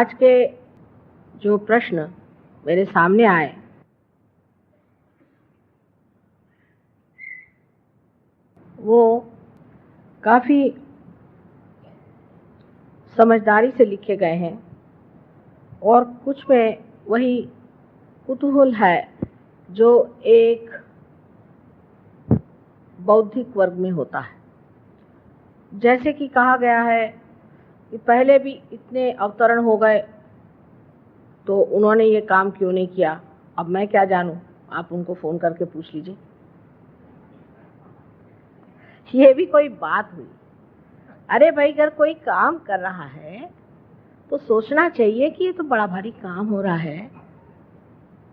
आज के जो प्रश्न मेरे सामने आए वो काफ़ी समझदारी से लिखे गए हैं और कुछ में वही कुतूहल है जो एक बौद्धिक वर्ग में होता है। जैसे कि कहा गया है कि पहले भी इतने अवतरण हो गए तो उन्होंने ये काम क्यों नहीं किया, अब मैं क्या जानूं, आप उनको फ़ोन करके पूछ लीजिए। ये भी कोई बात हुई? अरे भाई, अगर कोई काम कर रहा है तो सोचना चाहिए कि ये तो बड़ा भारी काम हो रहा है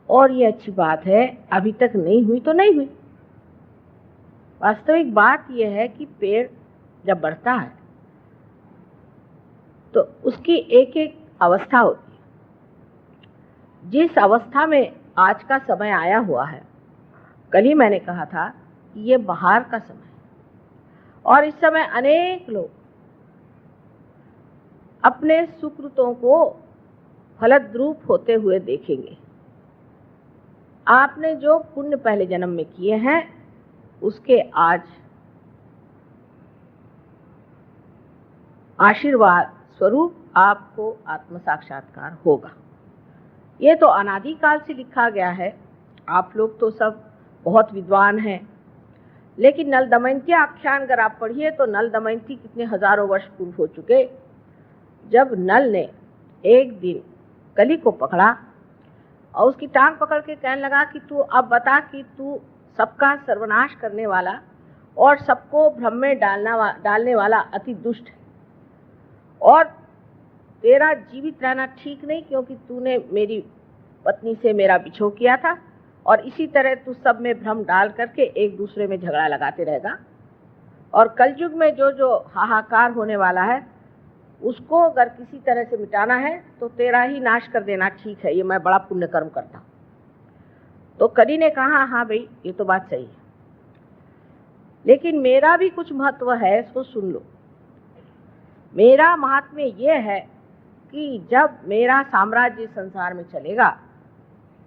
और ये अच्छी बात है, अभी तक नहीं हुई तो नहीं हुई। वास्तविक बात यह है कि पेड़ जब बढ़ता है तो उसकी एक एक अवस्था होती है। जिस अवस्था में आज का समय आया हुआ है, कल ही मैंने कहा था कि ये बहार का समय है और इस समय अनेक लोग अपने सुकृतों को फलद्रूप होते हुए देखेंगे। आपने जो पुण्य पहले जन्म में किए हैं उसके आज आशीर्वाद स्वरूप आपको आत्म साक्षात्कार होगा। ये तो अनादिकाल से लिखा गया है। आप लोग तो सब बहुत विद्वान हैं, लेकिन नल दमयंती आख्यान अगर आप पढ़िए तो नल दमयंती कितने हजारों वर्ष पूर्व हो चुके, जब नल ने एक दिन कली को पकड़ा और उसकी टांग पकड़ के कहने लगा कि तू अब बता कि तू सबका सर्वनाश करने वाला और सबको भ्रम में डालने वाला अति दुष्ट है और तेरा जीवित रहना ठीक नहीं, क्योंकि तूने मेरी पत्नी से मेरा बिछोह किया था और इसी तरह तू सब में भ्रम डाल करके एक दूसरे में झगड़ा लगाते रहेगा और कलयुग में जो जो हाहाकार होने वाला है उसको अगर किसी तरह से मिटाना है तो तेरा ही नाश कर देना ठीक है, ये मैं बड़ा पुण्य कर्म करता हूँ। तो कली ने कहा हाँ भाई, ये तो बात सही है, लेकिन मेरा भी कुछ महत्व है, इसको सुन लो। मेरा महात्म्य ये है कि जब मेरा साम्राज्य संसार में चलेगा,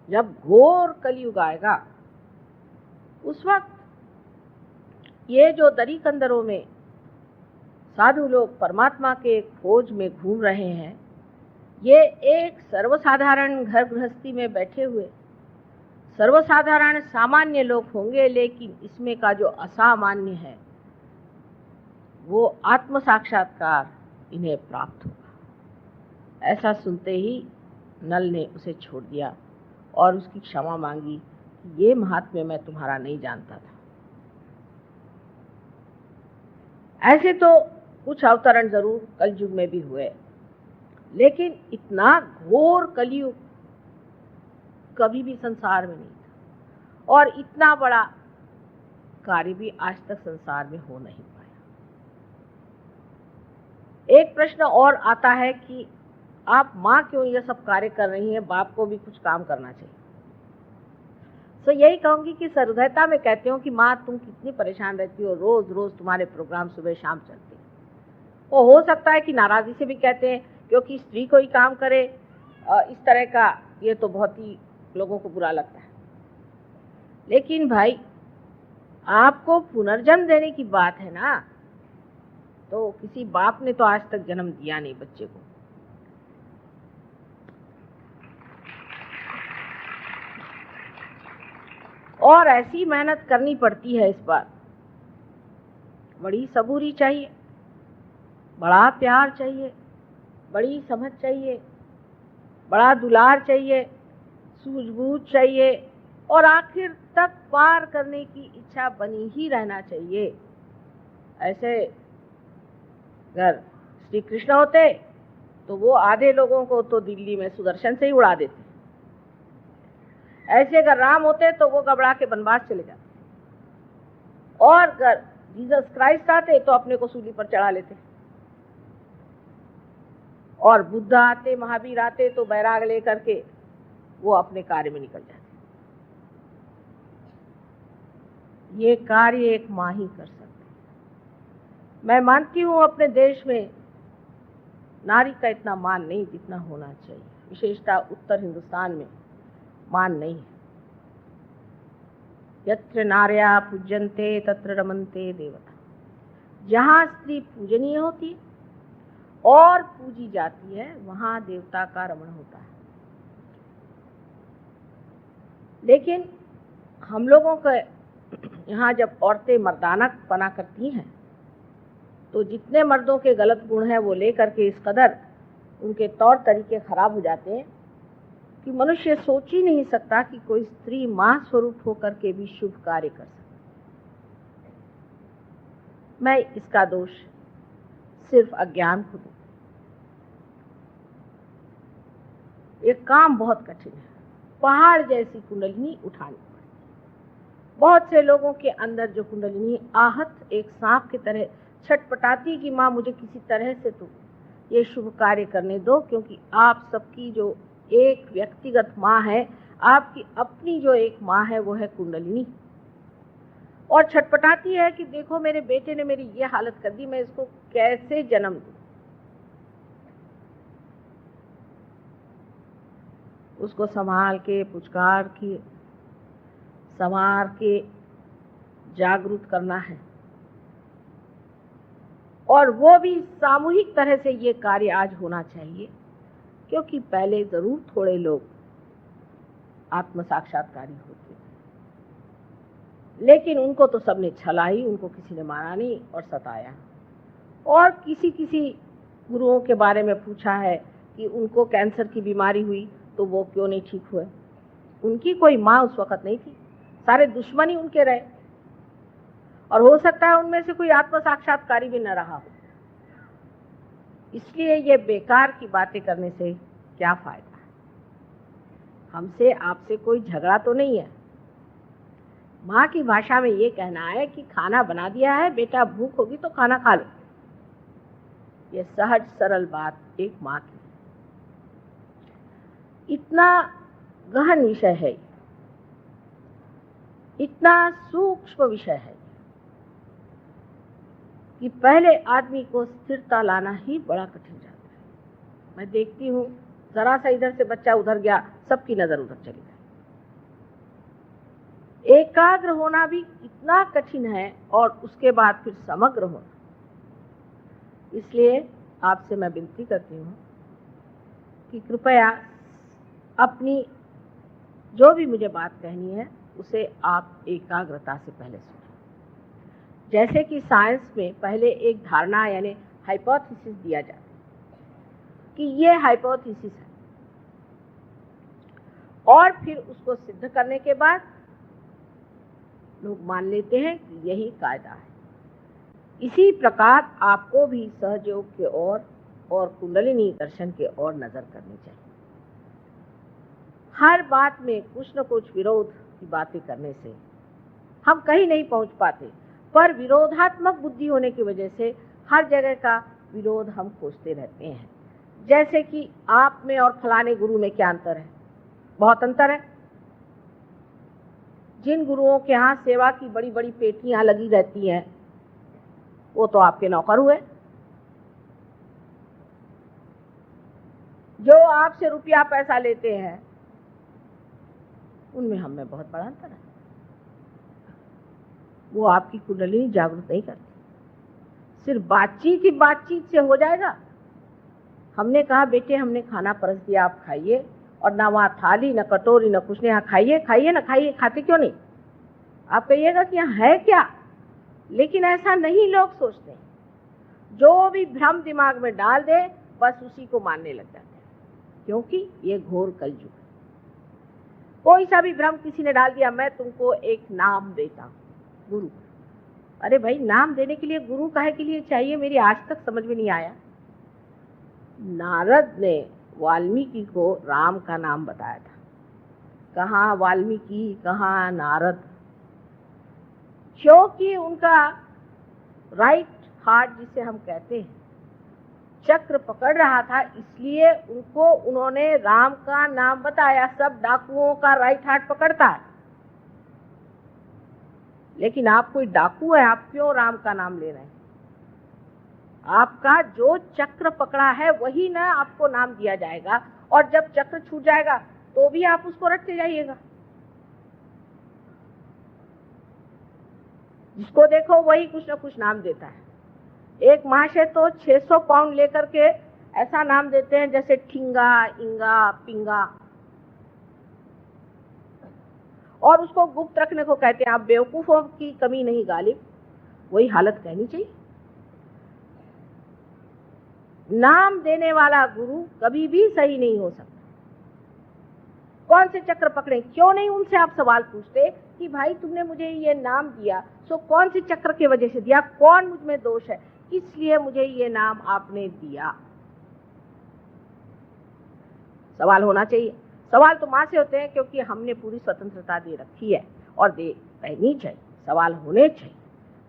जब घोर कलयुग आएगा, उस वक्त ये जो दरी कंदरों में साधु लोग परमात्मा के खोज में घूम रहे हैं, ये एक सर्वसाधारण घर गृहस्थी में बैठे हुए सर्वसाधारण सामान्य लोग होंगे, लेकिन इसमें का जो असामान्य है वो आत्म साक्षात्कार इन्हें प्राप्त होगा। ऐसा सुनते ही नल ने उसे छोड़ दिया और उसकी क्षमा मांगी कि ये महात्म्य मैं तुम्हारा नहीं जानता था। ऐसे तो कुछ अवतरण जरूर कलयुग में भी हुए, लेकिन इतना घोर कलयुग कभी भी संसार में नहीं था और इतना बड़ा कार्य भी आज तक संसार में हो नहीं पाया। एक प्रश्न और आता है कि आप माँ क्यों ये सब कार्य कर रही हैं, बाप को भी कुछ काम करना चाहिए। तो यही कहूंगी कि सहृदयता में कहते हो कि माँ तुम कितनी परेशान रहती हो, रोज रोज तुम्हारे प्रोग्राम सुबह शाम चलते हैं। वो हो सकता है कि नाराजी से भी कहते हैं क्योंकि स्त्री कोई काम करे इस तरह का, ये तो बहुत ही लोगों को बुरा लगता है। लेकिन भाई, आपको पुनर्जन्म देने की बात है ना, तो किसी बाप ने तो आज तक जन्म दिया नहीं बच्चे को। और ऐसी मेहनत करनी पड़ती है इस बार, बड़ी सबूरी चाहिए, बड़ा प्यार चाहिए, बड़ी समझ चाहिए, बड़ा दुलार चाहिए, सूझबूझ चाहिए और आखिर तक पार करने की इच्छा बनी ही रहना चाहिए। ऐसे अगर श्री कृष्ण होते तो वो आधे लोगों को तो दिल्ली में सुदर्शन से ही उड़ा देते। ऐसे अगर राम होते तो वो घबरा के वनवास चले जाते और अगर जीसस क्राइस्ट आते तो अपने को सूली पर चढ़ा लेते और बुद्ध आते, महावीर आते तो बैराग लेकर के वो अपने कार्य में निकल जाते। ये कार्य एक माँ ही कर सकती है। मैं मानती हूँ अपने देश में नारी का इतना मान नहीं जितना होना चाहिए, विशेषतः उत्तर हिंदुस्तान में मान नहीं है। यत्र नार्या पूज्यन्ते तत्र रमन्ते देवता। जहाँ स्त्री पूजनीय होती है और पूजी जाती है वहाँ देवता का रमण होता है। लेकिन हम लोगों के यहाँ जब औरतें मर्दाना पना करती हैं तो जितने मर्दों के गलत गुण हैं वो लेकर के इस कदर उनके तौर तरीके खराब हो जाते हैं कि मनुष्य सोच ही नहीं सकता कि कोई स्त्री मां स्वरूप होकर के भी शुभ कार्य कर सकती। मैं इसका दोष सिर्फ अज्ञान को दूं। ये काम बहुत कठिन है, पहाड़ जैसी कुंडलिनी उठानी पड़े। बहुत से लोगों के अंदर जो कुंडलिनी आहत एक सांप की तरह छटपटाती कि माँ मुझे किसी तरह से तो ये शुभ कार्य करने दो, क्योंकि आप सबकी जो एक व्यक्तिगत माँ है, आपकी अपनी जो एक माँ है वो है कुंडलिनी, और छटपटाती है कि देखो मेरे बेटे ने मेरी ये हालत कर दी, मैं इसको कैसे जन्म दूं। उसको संभाल के पुचकार के संवार के जागरूक करना है, और वो भी सामूहिक तरह से ये कार्य आज होना चाहिए, क्योंकि पहले जरूर थोड़े लोग आत्म साक्षात्कारी होते थे, लेकिन उनको तो सबने छला ही, उनको किसी ने मारा नहीं और सताया। और किसी किसी गुरुओं के बारे में पूछा है कि उनको कैंसर की बीमारी हुई तो वो क्यों नहीं ठीक हुए। उनकी कोई माँ उस वक्त नहीं थी, सारे दुश्मन ही उनके रहे, और हो सकता है उनमें से कोई आत्म साक्षात्कारी भी न रहा हो। इसलिए ये बेकार की बातें करने से क्या फायदा है। हमसे आपसे कोई झगड़ा तो नहीं है। माँ की भाषा में ये कहना है कि खाना बना दिया है बेटा, भूख होगी तो खाना खा लो। ये सहज सरल बात एक माँ की। इतना गहन विषय है, इतना सूक्ष्म विषय है कि पहले आदमी को स्थिरता लाना ही बड़ा कठिन जाता है। मैं देखती हूँ जरा सा इधर से बच्चा उधर गया, सबकी नजर उधर चली गई। एकाग्र होना भी इतना कठिन है, और उसके बाद फिर समग्र होना। इसलिए आपसे मैं विनती करती हूँ कि कृपया अपनी जो भी मुझे बात कहनी है उसे आप एकाग्रता से पहले सुनें। जैसे कि साइंस में पहले एक धारणा यानी हाइपोथेसिस दिया जाता है कि ये हाइपोथेसिस है, और फिर उसको सिद्ध करने के बाद लोग मान लेते हैं कि यही कायदा है। इसी प्रकार आपको भी सहयोग के ओर और कुंडलिनी दर्शन के ओर नजर करनी चाहिए। हर बात में कुछ न कुछ विरोध की बातें करने से हम कहीं नहीं पहुंच पाते, पर विरोधात्मक बुद्धि होने की वजह से हर जगह का विरोध हम खोजते रहते हैं। जैसे कि आप में और फलाने गुरु में क्या अंतर है? बहुत अंतर है। जिन गुरुओं के यहाँ सेवा की बड़ी बड़ी पेटियां लगी रहती हैं वो तो आपके नौकर हुए। जो आपसे रुपया पैसा लेते हैं उनमें हम में बहुत बड़ा अंतर है। वो आपकी कुंडलिनी जागृत नहीं करती। सिर्फ बातचीत ही बातचीत से हो जाएगा? हमने कहा बेटे हमने खाना परस दिया, आप खाइए, और ना वहाँ थाली न कटोरी न कुछ नहीं, यहाँ खाइए खाइए ना खाइए, खाते क्यों नहीं? आप कहिएगा कि यहाँ है क्या? लेकिन ऐसा नहीं लोग सोचते। जो भी भ्रम दिमाग में डाल दे बस उसी को मानने लग जाते हैं, क्योंकि ये घोर कलयुग है। कोई सा भी भ्रम किसी ने डाल दिया, मैं तुमको एक नाम देता हूँ, गुरु। अरे भाई, नाम देने के लिए गुरु काहे के लिए चाहिए? मेरी आज तक समझ में नहीं आया। नारद ने वाल्मीकि को राम का नाम बताया था। कहाँ वाल्मीकि, कहाँ नारद? क्योंकि उनका राइट हार्ट जिसे हम कहते हैं चक्र पकड़ रहा था, इसलिए उनको उन्होंने राम का नाम बताया। सब डाकुओं का राइट हार्ट पकड़ता है, लेकिन आप कोई डाकू है, आप क्यों राम का नाम ले रहे हैं? आपका जो चक्र पकड़ा है वही ना आपको नाम दिया जाएगा, और जब चक्र छूट जाएगा तो भी आप उसको रटते जाइएगा। जिसको देखो वही कुछ ना कुछ नाम देता है। एक महाशय तो 600 पाउंड लेकर के ऐसा नाम देते हैं जैसे ठिंगा, इंगा, पिंगा, और उसको गुप्त रखने को कहते हैं। आप बेवकूफों की कमी नहीं गालिब, वही हालत कहनी चाहिए। नाम देने वाला गुरु कभी भी सही नहीं हो सकता। कौन से चक्र पकड़े, क्यों नहीं उनसे आप सवाल पूछते कि भाई तुमने मुझे ये नाम दिया, सो कौन से चक्र की वजह से दिया, कौन मुझ में दोष है, किस लिए मुझे ये नाम आपने दिया। सवाल होना चाहिए। सवाल तो माँ से होते हैं क्योंकि हमने पूरी स्वतंत्रता दे रखी है और दे रहनी चाहिए। सवाल होने चाहिए,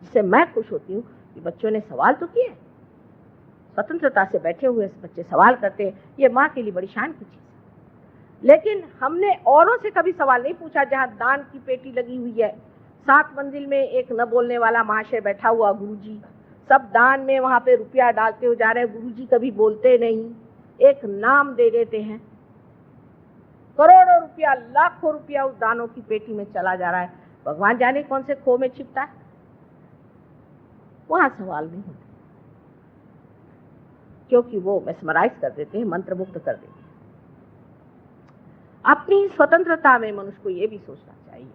जिससे मैं खुश होती हूँ कि बच्चों ने सवाल तो किए। स्वतंत्रता से बैठे हुए बच्चे सवाल करते हैं, ये माँ के लिए बड़ी शान की चीज है। लेकिन हमने औरों से कभी सवाल नहीं पूछा। जहाँ दान की पेटी लगी हुई है, 7 मंजिल में एक न बोलने वाला महाशय बैठा हुआ, गुरुजी सब दान में वहां पे रुपया डालते हुए जा रहे हैं। गुरुजी कभी बोलते नहीं, एक नाम दे देते हैं। करोड़ों रुपया, लाखों रुपया उस दानों की पेटी में चला जा रहा है। भगवान जाने कौन से खो में छिपता है, वहां सवाल नहीं होते, क्योंकि वो मेस्मराइज कर देते हैं, मंत्र मुक्त कर देते हैं। अपनी स्वतंत्रता में मनुष्य को यह भी सोचना चाहिए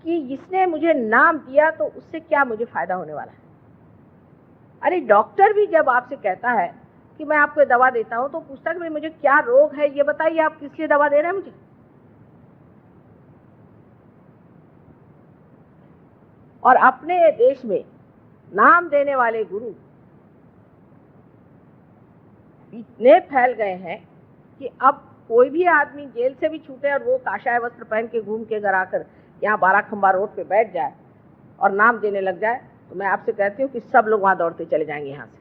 कि जिसने मुझे नाम दिया तो उससे क्या मुझे फायदा होने वाला है। अरे डॉक्टर भी जब आपसे कहता है कि मैं आपको दवा देता हूं तो पूछता है कि मुझे क्या रोग है, ये बताइए, आप किस लिए दवा दे रहे हैं मुझे। और अपने देश में नाम देने वाले गुरु इतने फैल गए हैं कि अब कोई भी आदमी जेल से भी छूटे और वो काशाय वस्त्र पहन के घूम के घर आकर यहाँ 12 खंबा रोड पे बैठ जाए और नाम देने लग जाए, तो मैं आपसे कहती हूँ कि सब लोग वहां दौड़ते चले जाएंगे यहाँ से।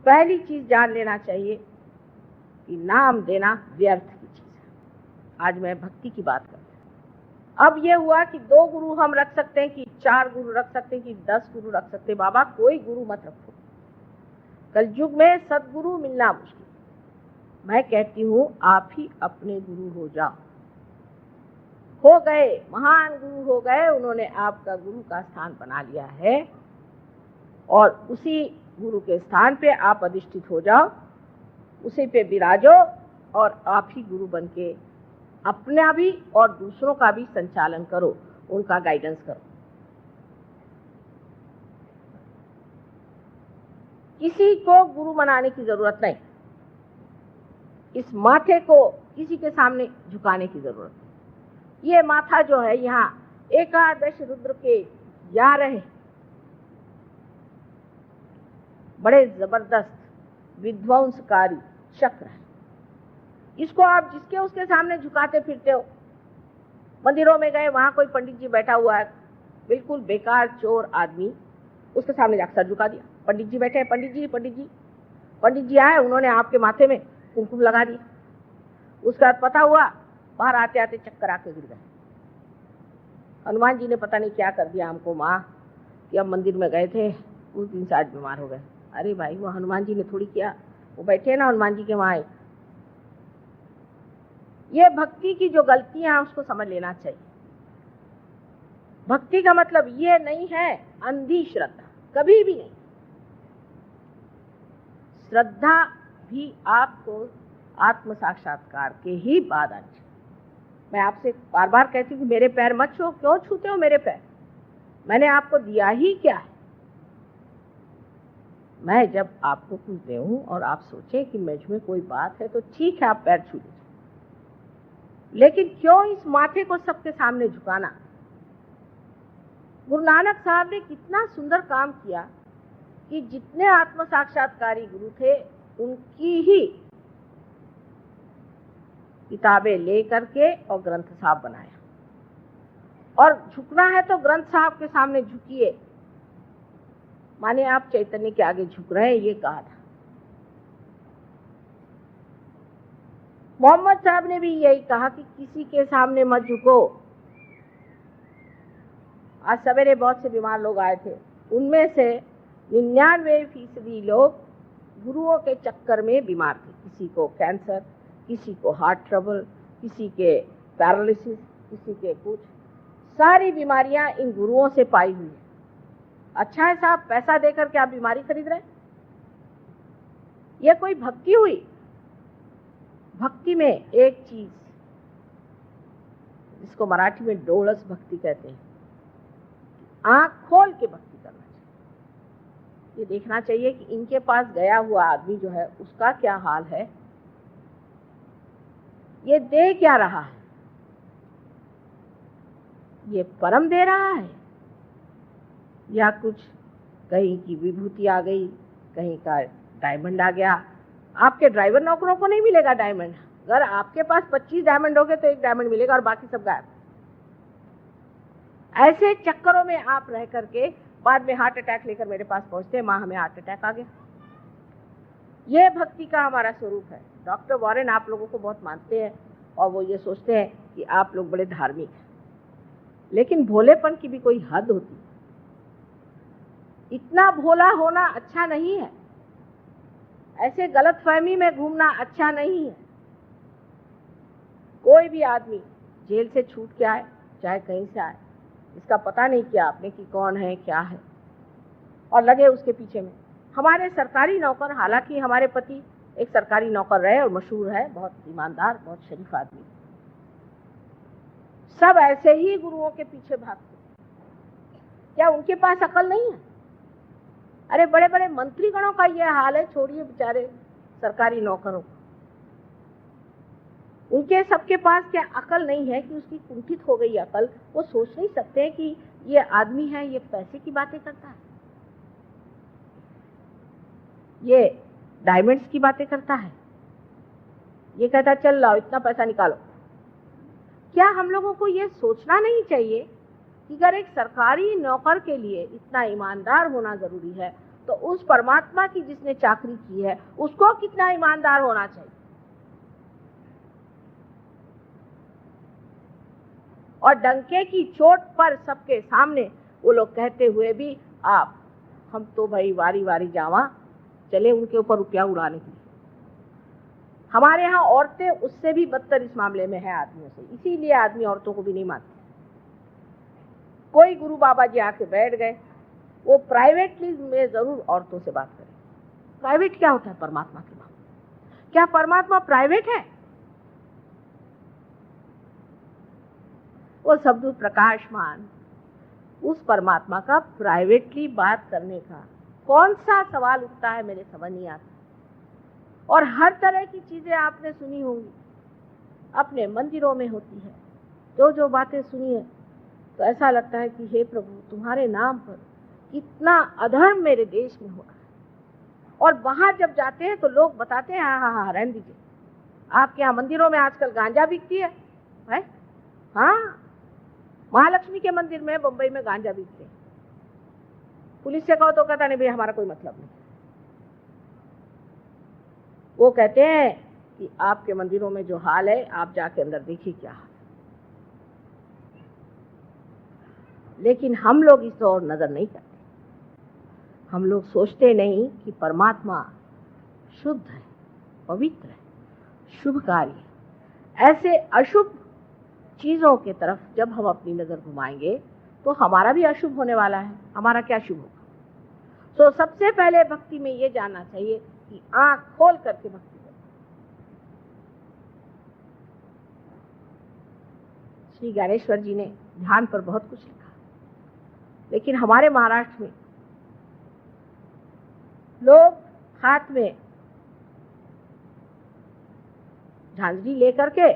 पहली चीज जान लेना चाहिए कि नाम देना व्यर्थ की चीज है। आज मैं भक्ति की बात करती हूँ। अब ये हुआ कि 2 गुरु हम रख सकते हैं, कि 4 गुरु रख सकते हैं, कि 10 गुरु रख सकते हैं। बाबा कोई गुरु मत रखो, कलयुग में सदगुरु मिलना मुश्किल। मैं कहती हूँ आप ही अपने गुरु हो जाओ। हो गए, महान गुरु हो गए, उन्होंने आपका गुरु का स्थान बना लिया है, और उसी गुरु के स्थान पे आप अधिष्ठित हो जाओ, उसी पे विराजो, और आप ही गुरु बन के अपना भी और दूसरों का भी संचालन करो, उनका गाइडेंस करो। किसी को गुरु बनाने की जरूरत नहीं, इस माथे को किसी के सामने झुकाने की जरूरत नहीं। ये माथा जो है, यहाँ 11 रुद्र के 11 बड़े जबरदस्त विध्वंसकारी चक्र है। इसको आप जिसके उसके सामने झुकाते फिरते हो। मंदिरों में गए, वहां कोई पंडित जी बैठा हुआ है, बिल्कुल बेकार चोर आदमी, उसके सामने जाकर सर झुका दिया। पंडित जी बैठे हैं, पंडित जी पंडित जी पंडित जी आए, उन्होंने आपके माथे में कुमकुम लगा दिया। उसके बाद पता हुआ बाहर आते आते चक्कर आके गिर गए। हनुमान जी ने पता नहीं क्या कर दिया हमको माँ, कि अब मंदिर में गए थे, उस दिन से आज बीमार हो गए। अरे भाई, वो हनुमान जी ने थोड़ी किया, वो बैठे ना हनुमान जी के वहां। ये भक्ति की जो गलतियां हैं उसको समझ लेना चाहिए। भक्ति का मतलब ये नहीं है अंधी श्रद्धा, कभी भी नहीं। श्रद्धा भी आपको आत्म साक्षात्कार के ही बाद आनी चाहिए। मैं आपसे बार बार कहती हूँ कि मेरे पैर मत छूओ। क्यों छूते हो मेरे पैर? मैंने आपको दिया ही क्या है? मैं जब आपको कुछ दूं और आप सोचें कि मुझ में कोई बात है तो ठीक है, आप पैर छू लीजिए, लेकिन क्यों इस माथे को सबके सामने झुकाना? गुरु नानक साहब ने कितना सुंदर काम किया कि जितने आत्म साक्षात्कारी गुरु थे उनकी ही किताबें ले करके और ग्रंथ साहब बनाया। और झुकना है तो ग्रंथ साहब के सामने झुकिए, माने आप चैतन्य के आगे झुक रहे हैं, ये कहा था। मोहम्मद साहब ने भी यही कहा कि किसी के सामने मत झुको। आज सवेरे बहुत से बीमार लोग आए थे, उनमें से 99% लोग गुरुओं के चक्कर में बीमार थे। किसी को कैंसर, किसी को हार्ट ट्रबल, किसी के पैरालिसिस, किसी के कुछ, सारी बीमारियां इन गुरुओं से पाई हुई है। अच्छा है साहब, पैसा देकर के आप बीमारी खरीद रहे हैं? यह कोई भक्ति हुई? भक्ति में एक चीज, जिसको मराठी में डोळस भक्ति कहते हैं, आंख खोल के भक्ति करना चाहिए। ये देखना चाहिए कि इनके पास गया हुआ आदमी जो है उसका क्या हाल है, ये दे क्या रहा है, ये परम दे रहा है या कुछ कहीं की विभूति आ गई, कहीं का डायमंड आ गया। आपके ड्राइवर नौकरों को नहीं मिलेगा डायमंड। अगर आपके पास 25 डायमंड हो गए तो एक डायमंड मिलेगा और बाकी सब गायब। ऐसे चक्करों में आप रह करके बाद में हार्ट अटैक लेकर मेरे पास पहुंचते हैं, माँ हमें हार्ट अटैक आ गया। ये भक्ति का हमारा स्वरूप है। डॉक्टर वॉरेन आप लोगों को बहुत मानते हैं और वो ये सोचते हैं कि आप लोग बड़े धार्मिक हैं, लेकिन भोलेपन की भी कोई हद होती है। इतना भोला होना अच्छा नहीं है, ऐसे गलतफहमी में घूमना अच्छा नहीं है। कोई भी आदमी जेल से छूट के आए, चाहे कहीं से आए, इसका पता नहीं किया आपने कि कौन है क्या है, और लगे उसके पीछे में। हमारे सरकारी नौकर, हालांकि हमारे पति एक सरकारी नौकर रहे और मशहूर है, बहुत ईमानदार, बहुत शरीफ आदमी, सब ऐसे ही गुरुओं के पीछे भागते। क्या उनके पास अकल नहीं है? अरे बड़े बड़े मंत्रीगणों का ये हाल है, छोड़िए बेचारे सरकारी नौकरों को। उनके सबके पास क्या अकल नहीं है कि उसकी कुंठित हो गई अकल? वो सोच नहीं सकते कि ये आदमी है, ये पैसे की बातें करता है, ये डायमंड्स की बातें करता है, ये कहता है चल लाओ इतना पैसा निकालो। क्या हम लोगों को ये सोचना नहीं चाहिए कि अगर एक सरकारी नौकर के लिए इतना ईमानदार होना जरूरी है, तो उस परमात्मा की जिसने चाकरी की है उसको कितना ईमानदार होना चाहिए? और डंके की चोट पर सबके सामने वो लोग कहते हुए भी हम तो भाई वारी वारी जावा चले उनके ऊपर रुपया उड़ाने के लिए। हमारे यहाँ औरतें उससे भी बदतर इस मामले में है आदमियों से, इसीलिए आदमी औरतों को भी नहीं मानते। कोई गुरु बाबा जी आके बैठ गए, वो प्राइवेटली में जरूर औरतों से बात करें। प्राइवेट क्या होता है परमात्मा के मामले? क्या परमात्मा प्राइवेट है? वो शब्द प्रकाशमान, उस परमात्मा का प्राइवेटली बात करने का कौन सा सवाल उठता है, मेरे समझ नहीं आता। और हर तरह की चीजें आपने सुनी होंगी, अपने मंदिरों में होती है, जो बातें सुनी है तो ऐसा लगता है कि हे प्रभु तुम्हारे नाम पर कितना अधर्म मेरे देश में हो रहा है। और बाहर जब जाते हैं तो लोग बताते हैं हाँ रहने दीजिए, आपके यहाँ मंदिरों में आजकल गांजा बिकती है? हाँ, महालक्ष्मी के मंदिर में बंबई में गांजा बिकते हैं। पुलिस से कहो तो कहता नहीं भाई हमारा कोई मतलब नहीं। वो कहते हैं कि आपके मंदिरों में जो हाल है आप जाके अंदर देखिए क्या हाल है। लेकिन हम लोग इस ओर नजर नहीं करते। हम लोग सोचते नहीं कि परमात्मा शुद्ध है, पवित्र है, शुभकारी है। ऐसे अशुभ चीजों के तरफ जब हम अपनी नजर घुमाएंगे तो हमारा भी अशुभ होने वाला है। हमारा क्या शुभ होगा? तो सबसे पहले भक्ति में ये जानना चाहिए कि आंख खोल करके भक्ति करें। श्री ज्ञानेश्वर जी ने ध्यान पर बहुत कुछ लिखा, लेकिन हमारे महाराष्ट्र में लोग हाथ में झांझरी लेकर के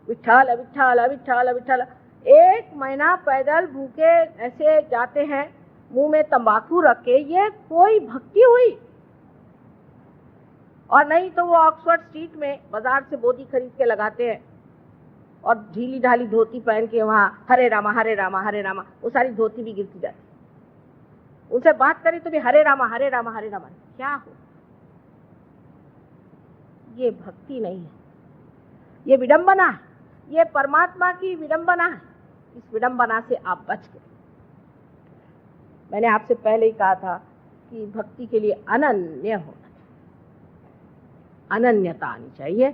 विठ्ठल विठ्ठल विठ्ठल विठ्ठल, 1 महीना पैदल भूखे ऐसे जाते हैं, मुंह में तंबाकू रख के। ये कोई भक्ति हुई? और नहीं तो वो ऑक्सफोर्ड स्ट्रीट में बाजार से बोधी खरीद के लगाते हैं और ढीली ढाली धोती पहन के वहां हरे रामा हरे रामा हरे रामा, वो सारी धोती भी गिरती जाती। उनसे बात करी तो भी हरे रामा हरे रामा हरे रामा। क्या हो? ये भक्ति नहीं है, ये विडंबना है, ये परमात्मा की विडंबना है। इस विडंबना से आप बच गए। मैंने आपसे पहले ही कहा था कि भक्ति के लिए अनन्य होना, अनन्यता आनी चाहिए,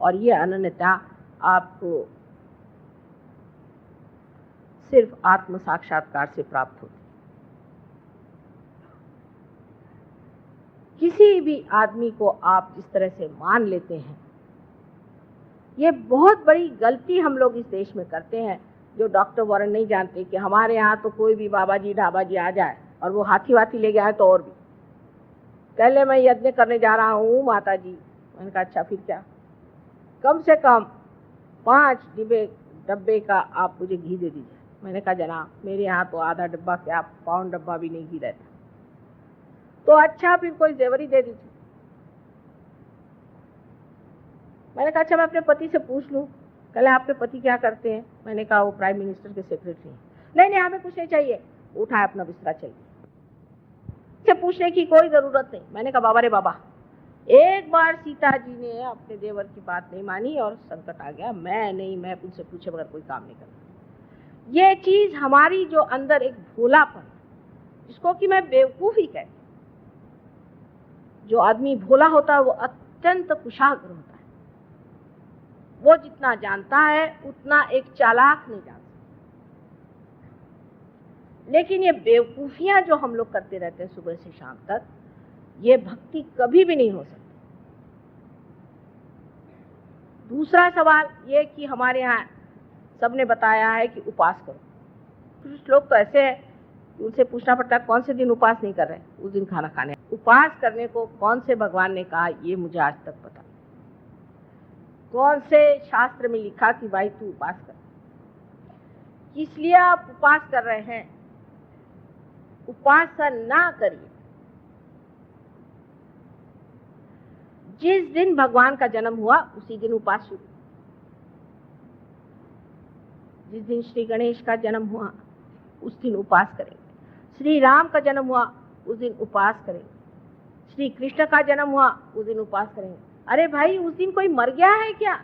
और ये अनन्यता आपको सिर्फ आत्म साक्षात्कार से प्राप्त होती। किसी भी आदमी को आप जिस तरह से मान लेते हैं, ये बहुत बड़ी गलती हम लोग इस देश में करते हैं, जो डॉक्टर वॉरेन नहीं जानते कि हमारे यहाँ तो कोई भी बाबा जी ढाबा जी आ जाए और वो हाथी वाथी ले गया है तो और भी कह ले मैं यज्ञ करने जा रहा हूँ माता जी। मैंने कहा अच्छा फिर क्या, कम से कम 5 डब्बे का आप मुझे घी दे दीजिए। मैंने कहा जनाब मेरे यहाँ तो आधा डब्बा क्या, पाउंड डब्बा भी नहीं घी रहता। तो अच्छा फिर कोई जेवरी दे दीजिए। मैंने कहा अच्छा मैं अपने पति से पूछ लूँ। कल आपके पति क्या करते हैं? मैंने कहा वो प्राइम मिनिस्टर के सेक्रेटरी हैं। नहीं हमें कुछ नहीं चाहिए, उठाए अपना बिस्तरा चाहिए, से पूछने की कोई जरूरत नहीं। मैंने कहा बाबा रे बाबा, एक बार सीता जी ने अपने देवर की बात नहीं मानी और संकट आ गया। मैं उनसे पूछे बगैर कोई काम नहीं करता। ये चीज हमारी जो अंदर एक भोलापन, जिसको कि मैं बेवकूफी कहती, जो आदमी भोला होता है वो अत्यंत कुशाग्र होता है। वो जितना जानता है उतना एक चालाक नहीं जानता। लेकिन ये बेवकूफियां जो हम लोग करते रहते हैं सुबह से शाम तक, ये भक्ति कभी भी नहीं हो सकती। दूसरा सवाल ये कि हमारे यहाँ सबने बताया है कि उपास करो। कुछ लोग तो ऐसे हैं कि उनसे पूछना पड़ता है कौन से दिन उपास नहीं कर रहे, उस दिन खाना खाने। उपास करने को कौन से भगवान ने कहा ये मुझे आज तक पता, कौन से शास्त्र में लिखा कि भाई तू उपास कर। इसलिए आप उपास कर रहे हैं, उपासना ना करिए। जिस दिन भगवान का जन्म हुआ उसी दिन उपास शुरू। जिस दिन श्री गणेश का जन्म हुआ उस दिन उपास करेंगे। श्री राम का जन्म हुआ उस दिन उपास करेंगे। श्री कृष्ण का जन्म हुआ उस दिन उपास करेंगे। अरे भाई उस दिन कोई मर गया है क्या?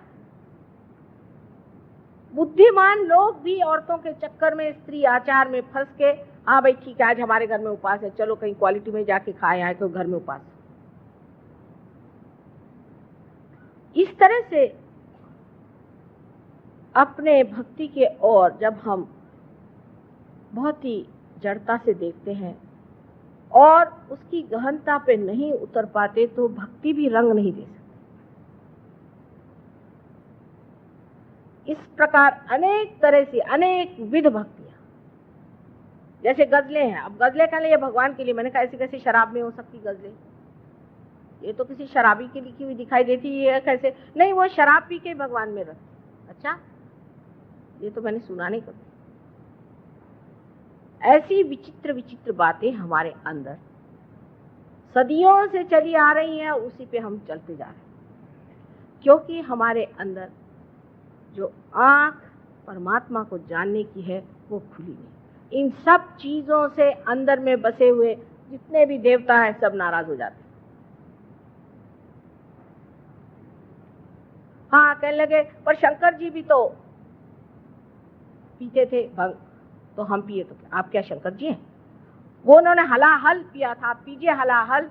बुद्धिमान लोग भी औरतों के चक्कर में, स्त्री आचार में फंस के, हाँ भाई ठीक है आज हमारे घर में उपास है, चलो कहीं क्वालिटी में जाके खाए आए तो घर में उपास। इस तरह से अपने भक्ति के ओर जब हम बहुत ही जड़ता से देखते हैं और उसकी गहनता पे नहीं उतर पाते तो भक्ति भी रंग नहीं दे सकती। इस प्रकार अनेक तरह से अनेक विध भक्तियां, जैसे गजलें हैं। अब गजलें का लिए भगवान के लिए, मैंने कहा ऐसी कैसी शराब में हो सकती गजलें? ये तो किसी शराबी की लिखी हुई दिखाई देती है, कैसे? नहीं, वो शराब पी के भगवान में रखते। अच्छा, ये तो मैंने सुना नहीं कभी। ऐसी विचित्र विचित्र बातें हमारे अंदर सदियों से चली आ रही हैं, उसी पे हम चलते जा रहे हैं, क्योंकि हमारे अंदर जो आंख परमात्मा को जानने की है वो खुली नहीं। इन सब चीजों से अंदर में बसे हुए जितने भी देवता हैं सब नाराज हो जाते हैं। हाँ, कहने लगे पर शंकर जी भी तो पीते थे भंग, तो हम पिए तो क्या? आप क्या शंकर जी हैं? वो उन्होंने हलाहल पिया था, आप पीजिए हलाहल।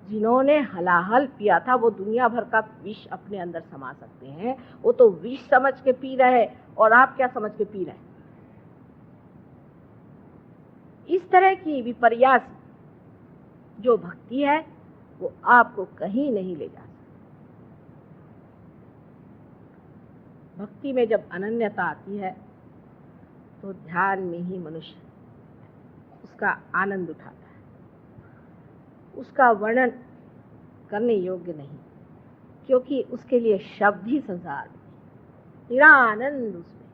जिन्होंने हलाहल पिया था वो दुनिया भर का विष अपने अंदर समा सकते हैं। वो तो विष समझ के पी रहे हैं, और आप क्या समझ के पी रहे हैं? इस तरह की विपर्यास जो भक्ति है वो आपको कहीं नहीं ले जा सकती। भक्ति में जब अनन्यता आती है तो ध्यान में ही मनुष्य उसका आनंद उठाता है। उसका वर्णन करने योग्य नहीं, क्योंकि उसके लिए शब्द ही संसार में, निरानंद उसमें।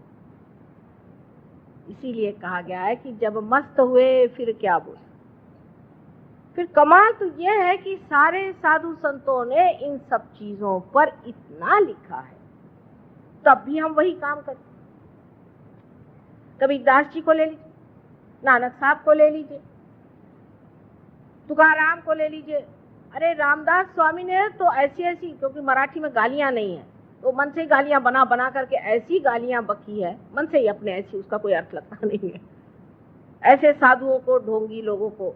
इसीलिए कहा गया है कि जब मस्त हुए फिर क्या बोले। फिर कमाल तो यह है कि सारे साधु संतों ने इन सब चीजों पर इतना लिखा है, तब भी हम वही काम करते। कबीरदास जी को ले लीजिए, नानक साहब को ले लीजिए, तुकाराम को ले लीजिए। अरे रामदास स्वामी ने तो ऐसी ऐसी, क्योंकि मराठी में गालियां नहीं है, तो मन से गालियां बना बना करके ऐसी गालियां बकी है, मन से ही अपने, ऐसी उसका कोई अर्थ लगता नहीं है। ऐसे साधुओं को, ढोंगी लोगों को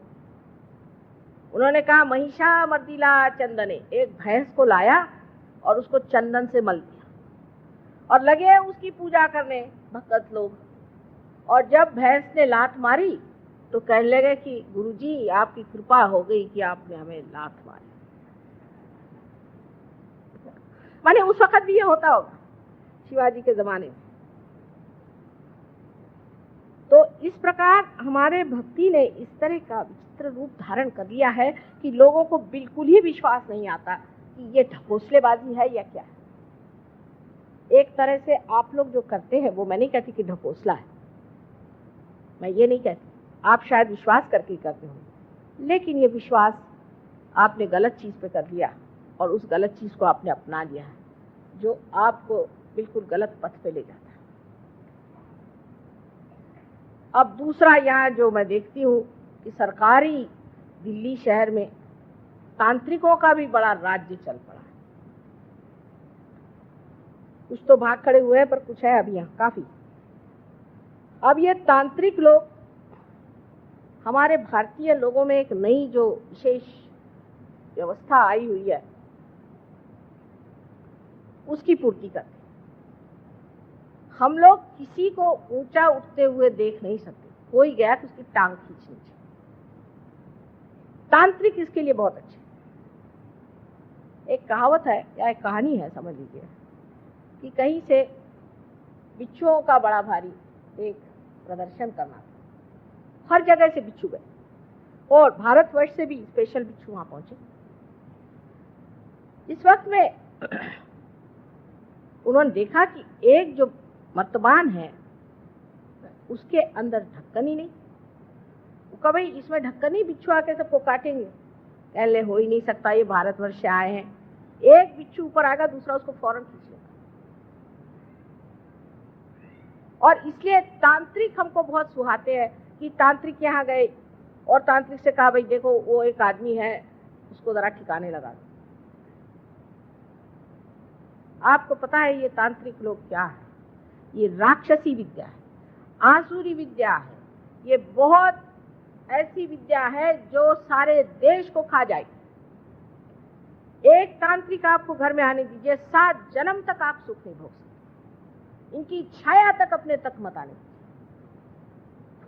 उन्होंने कहा महिषा मर्दिला चंदने, एक भैंस को लाया और उसको चंदन से मल दिया और लगे उसकी पूजा करने भक्त लोग। और जब भैंस ने लात मारी तो कहने लगे कि गुरुजी आपकी कृपा हो गई कि आपने हमें लात मारी। माने उस वक्त भी ये होता होगा शिवाजी के जमाने में। तो इस प्रकार हमारे भक्ति ने इस तरह का विचित्र रूप धारण कर लिया है कि लोगों को बिल्कुल ही विश्वास नहीं आता कि ये ढकोसलेबाजी है या क्या है। एक तरह से आप लोग जो करते हैं वो मैं नहीं कहती कि ढकोसला है, मैं ये नहीं कहती, आप शायद विश्वास करके करते हो, लेकिन ये विश्वास आपने गलत चीज पे कर लिया और उस गलत चीज को आपने अपना लिया है जो आपको बिल्कुल गलत पथ पे ले जाता है। अब दूसरा यहाँ जो मैं देखती हूँ कि सरकारी दिल्ली शहर में तांत्रिकों का भी बड़ा राज्य चल पड़ा है। कुछ तो भाग खड़े हुए हैं पर कुछ है अभी यहाँ काफी। अब ये तांत्रिक लोग हमारे भारतीय लोगों में एक नई जो विशेष व्यवस्था आई हुई है उसकी पूर्ति करते। हम लोग किसी को ऊंचा उठते हुए देख नहीं सकते, कोई गया तो उसकी टांग खींचनी चाहिए। तांत्रिक इसके लिए बहुत अच्छे। एक कहावत है या एक कहानी है समझ लीजिए कि कहीं से बिच्छुओं का बड़ा भारी एक प्रदर्शन करना था, हर जगह से बिच्छू गए और भारतवर्ष से भी स्पेशल बिच्छू वहां पहुंचे। इस वक्त में उन्होंने देखा कि एक जो मर्तबान है उसके अंदर ढक्कन ही नहीं। वो कहा भाई इसमें ढक्कन ही, बिच्छू आके सबको काटेंगे। कहले हो ही नहीं सकता, ये भारतवर्ष से आए हैं, एक बिच्छू ऊपर आएगा दूसरा उसको फौरन खींच लेगा। और इसलिए तांत्रिक हमको बहुत सुहाते हैं कि तांत्रिक यहाँ गए और तांत्रिक से कहा भाई देखो वो एक आदमी है उसको जरा ठिकाने लगा दो। आपको पता है ये तांत्रिक लोग क्या है? ये राक्षसी विद्या है, आसुरी विद्या है। ये बहुत ऐसी विद्या है जो सारे देश को खा जाएगी। एक तांत्रिक आपको घर में आने दीजिए, 7 जन्म तक आप सुख नहीं भोग सकते। इनकी छाया तक अपने तक मत आने दीजिए।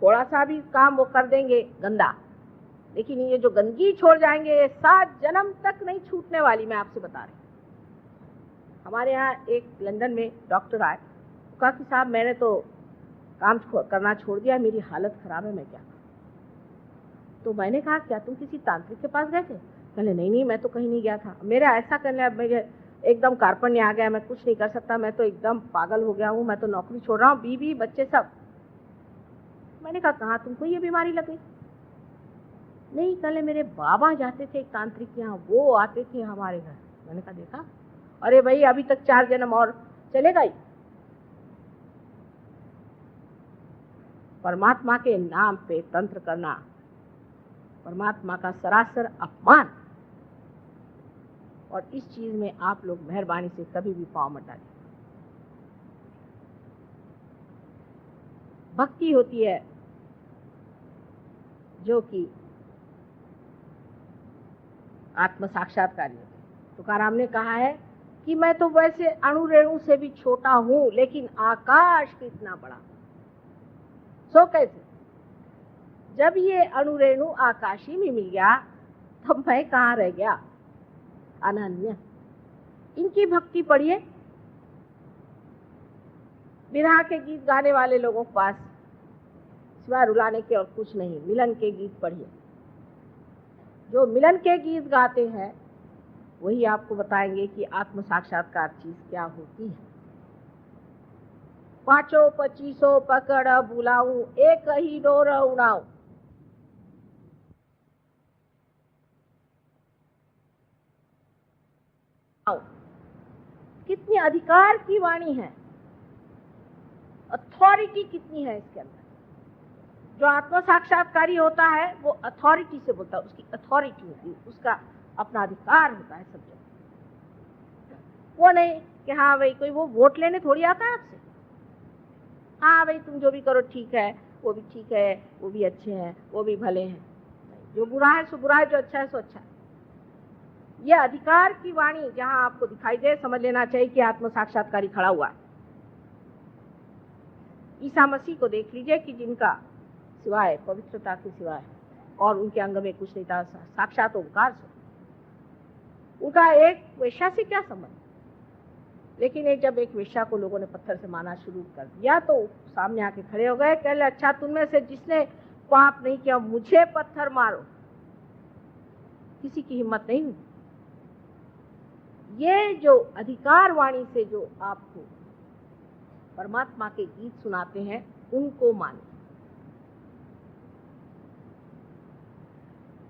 थोड़ा सा भी काम वो कर देंगे गंदा, लेकिन ये जो गंदगी छोड़ जाएंगे ये 7 जन्म तक नहीं छूटने वाली, मैं आपसे बता रही। हमारे यहाँ एक लंदन में डॉक्टर आए, कहा कि साहब मैंने तो काम करना छोड़ दिया, मेरी हालत खराब है, मैं क्या करूं? तो मैंने कहा क्या तुम किसी तांत्रिक के पास गए थे? कहले नहीं मैं तो कहीं नहीं गया था, मेरा ऐसा करने अब मेरे एकदम कार्पण्य आ गया, मैं कुछ नहीं कर सकता, मैं तो एकदम पागल हो गया हूँ, मैं तो नौकरी छोड़ रहा हूँ, बीवी बच्चे सब। मैंने कहा कहाँ तुमको ये बीमारी लग गई? नहीं, कहले मेरे बाबा जाते थे एक तांत्रिक के यहाँ, वो आते थे हमारे घर। मैंने कहा देखा, अरे भाई अभी तक 4 जन्म और चलेगा ही। परमात्मा के नाम पे तंत्र करना परमात्मा का सरासर अपमान, और इस चीज में आप लोग मेहरबानी से कभी भी पाँव मत डालिए। भक्ति होती है जो कि आत्म साक्षात्कारी होती है। तुकाराम ने कहा है कि मैं तो वैसे अणु रेणु से भी छोटा हूं, लेकिन आकाश कितना बड़ा। सो कैसे? जब ये अणु रेणु आकाशी में मिल गया तब मैं कहाँ रह गया? अनन्य। इनकी भक्ति पढ़िए। विरह के गीत गाने वाले लोगों के पास सिवाय रुलाने के और कुछ नहीं। मिलन के गीत पढ़िए। जो मिलन के गीत गाते हैं वही आपको बताएंगे कि आत्म साक्षात्कार चीज क्या होती है। 5 25 पकड़ बुलाऊं, एक ही डोर उड़ाऊं। कितनी अधिकार की वाणी है, अथॉरिटी कितनी है इसके अंदर। जो आत्म साक्षात्कारी होता है वो अथॉरिटी से बोलता है, उसकी अथॉरिटी होती है, उसका अपना अधिकार होता है सब जगह। वो नहीं कि हाँ भाई कोई वो वोट लेने थोड़ी आता है आपसे, हाँ भाई तुम जो भी करो ठीक है, वो भी ठीक है, वो भी अच्छे हैं, वो भी भले हैं। जो बुरा है सो बुरा है, जो अच्छा है सो अच्छा है। यह अधिकार की वाणी जहां आपको दिखाई दे, समझ लेना चाहिए कि आत्म साक्षात्कारी खड़ा हुआ है। ईसा मसीह को देख लीजिए कि जिनका सिवाय पवित्रता के सिवाय और उनके अंग में कुछ नहीं था, साक्षात ओंकार से, उनका एक वेश्या से क्या संबंध। लेकिन जब एक वेश्या को लोगों ने पत्थर से मारना शुरू कर दिया तो सामने आके खड़े हो गए, कह ले अच्छा तुममें से जिसने पाप नहीं किया मुझे पत्थर मारो। किसी की हिम्मत नहीं हुई। ये जो अधिकार वाणी से जो आपको परमात्मा के गीत सुनाते हैं उनको माने।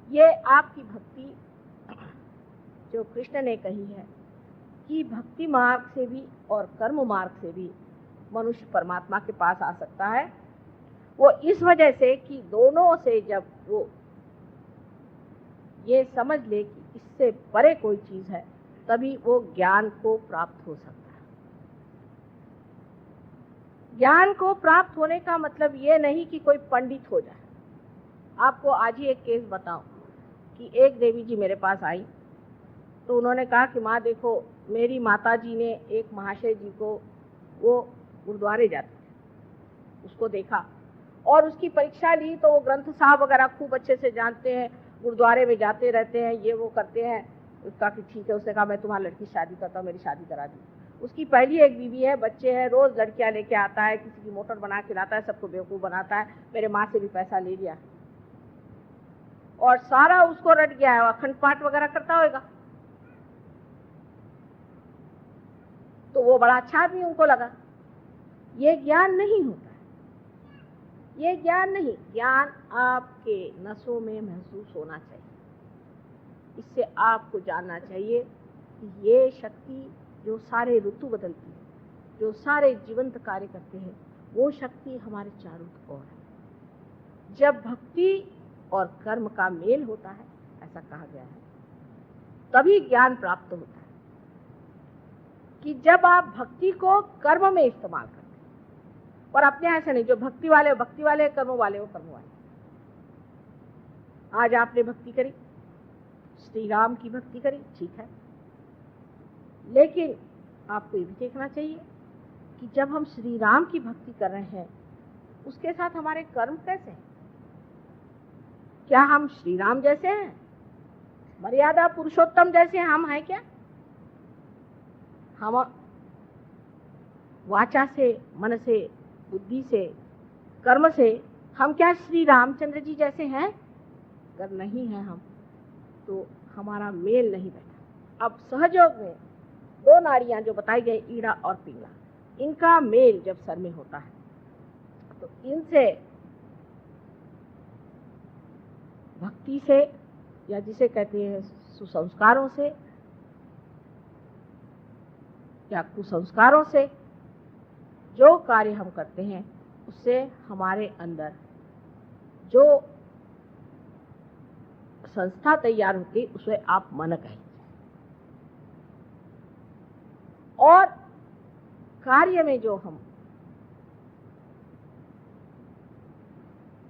ये आपकी भक्ति जो कृष्ण ने कही है कि भक्ति मार्ग से भी और कर्म मार्ग से भी मनुष्य परमात्मा के पास आ सकता है, वो इस वजह से कि दोनों से जब वो ये समझ ले कि इससे परे कोई चीज है, तभी वो ज्ञान को प्राप्त हो सकता है। ज्ञान को प्राप्त होने का मतलब ये नहीं कि कोई पंडित हो जाए। आपको आज ही एक केस बताऊं कि एक देवी जी मेरे पास आई तो उन्होंने कहा कि माँ देखो, मेरी माता जी ने एक महाशय जी को, वो गुरुद्वारे जाते थे, उसको देखा और उसकी परीक्षा ली तो वो ग्रंथ साहब वगैरह खूब अच्छे से जानते हैं, गुरुद्वारे में जाते रहते हैं, ये वो करते हैं। उसका कि ठीक है, उसने कहा मैं तुम्हारी लड़की शादी करता हूँ, मेरी शादी करा दी। उसकी पहली एक बीवी है, बच्चे हैं, रोज लड़कियां लेके आता है, किसी की मोटर बना के लाता है, सबको बेवकूफ बनाता है, मेरे माँ से भी पैसा ले लिया और सारा उसको रट गया है, अखंड पाठ वगैरह करता होगा। तो वो बड़ा अच्छा आदमी उनको लगा। ये ज्ञान नहीं होता है, ये ज्ञान नहीं। ज्ञान आपके नसों में महसूस होना चाहिए। इससे आपको जानना चाहिए कि ये शक्ति जो सारे ऋतु बदलती है, जो सारे जीवंत कार्य करते हैं, वो शक्ति हमारे चारों ओर है। जब भक्ति और कर्म का मेल होता है, ऐसा कहा गया है, तभी ज्ञान प्राप्त होता है। कि जब आप भक्ति को कर्म में इस्तेमाल करते हैं, और अपने ऐसे नहीं, जो भक्ति वाले भक्ति वाले, कर्म वाले वो कर्म वाले। आज आपने भक्ति करी, श्री राम की भक्ति करी, ठीक है, लेकिन आपको ये भी देखना चाहिए कि जब हम श्री राम की भक्ति कर रहे हैं, उसके साथ हमारे कर्म कैसे हैं? क्या हम श्री राम जैसे हैं, मर्यादा पुरुषोत्तम जैसे हम हैं क्या? हम वाचा से, मन से, बुद्धि से, कर्म से हम क्या श्री रामचंद्र जी जैसे हैं? अगर नहीं है हम, तो हमारा मेल नहीं बैठा। अब सहयोग में दो नाड़ियां जो बताई गई, ईड़ा और पिंगला, इनका मेल जब सर में होता है तो इनसे भक्ति से, या जिसे कहते हैं सुसंस्कारों से या कुसंस्कारों से जो कार्य हम करते हैं, उससे हमारे अंदर जो संस्था तैयार होती, उसे आप मन कहें। और कार्य में जो हम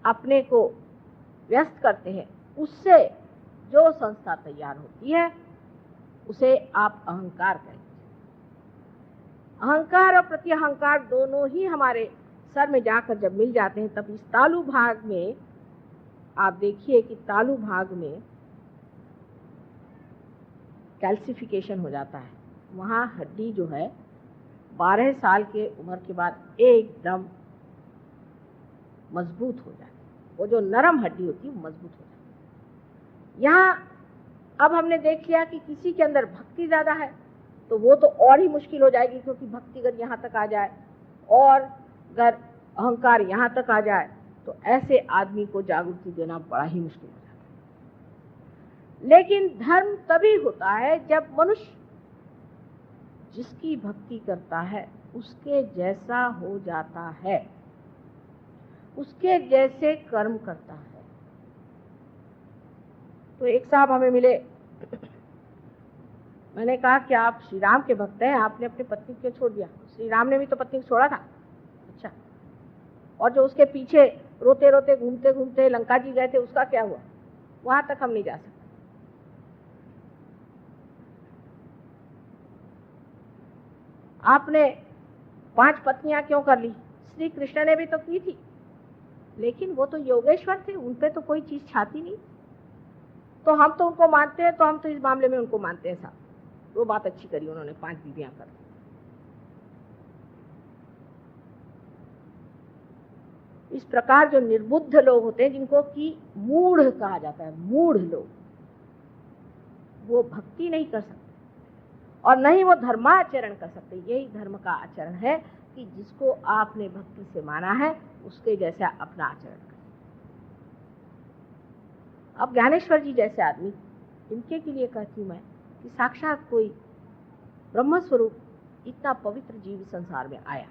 अपने को व्यस्त करते हैं, उससे जो संस्था तैयार होती है, उसे आप अहंकार कहें। अहंकार और प्रत्यहंकार दोनों ही हमारे सर में जाकर जब मिल जाते हैं, तब इस तालु भाग में आप देखिए कि तालु भाग में कैल्सिफिकेशन हो जाता है। वहाँ हड्डी जो है 12 साल के उम्र के बाद एकदम मजबूत हो जाती है। वो जो नरम हड्डी होती है वो मजबूत हो जाती है। यहाँ अब हमने देख लिया कि किसी के अंदर भक्ति ज्यादा है तो वो तो और ही मुश्किल हो जाएगी, क्योंकि भक्ति अगर यहाँ तक आ जाए और अगर अहंकार यहाँ तक आ जाए तो ऐसे आदमी को जागृति देना बड़ा ही मुश्किल हो जाता है। लेकिन धर्म तभी होता है जब मनुष्य जिसकी भक्ति करता है उसके जैसा हो जाता है, उसके जैसे कर्म करता है। तो एक साहब हमें मिले, मैंने कहा कि आप श्री राम के भक्त हैं, आपने अपनी पत्नी क्यों छोड़ दिया? श्री राम ने भी तो पत्नी को छोड़ा था। अच्छा, और जो उसके पीछे रोते रोते घूमते घूमते लंका जी गए थे, उसका क्या हुआ? वहां तक हम नहीं जा सकते। आपने 5 पत्नियां क्यों कर ली? श्री कृष्ण ने भी तो की थी, लेकिन वो तो योगेश्वर थे, उन पे तो कोई चीज छाती नहीं। तो हम तो उनको मानते हैं, तो हम तो इस मामले में उनको मानते हैं साहब। वो बात अच्छी करी उन्होंने, 5 बीवियां कर। इस प्रकार जो निर्बुद्ध लोग होते हैं, जिनको कि मूढ़ कहा जाता है, मूढ़ लोग, वो भक्ति नहीं कर सकते और न ही वो धर्माचरण कर सकते। यही धर्म का आचरण है कि जिसको आपने भक्ति से माना है उसके जैसा अपना आचरण करें। अब ज्ञानेश्वर जी जैसे आदमी, इनके के लिए कहती हूं मैं कि साक्षात कोई ब्रह्म स्वरूप इतना पवित्र जीव संसार में आया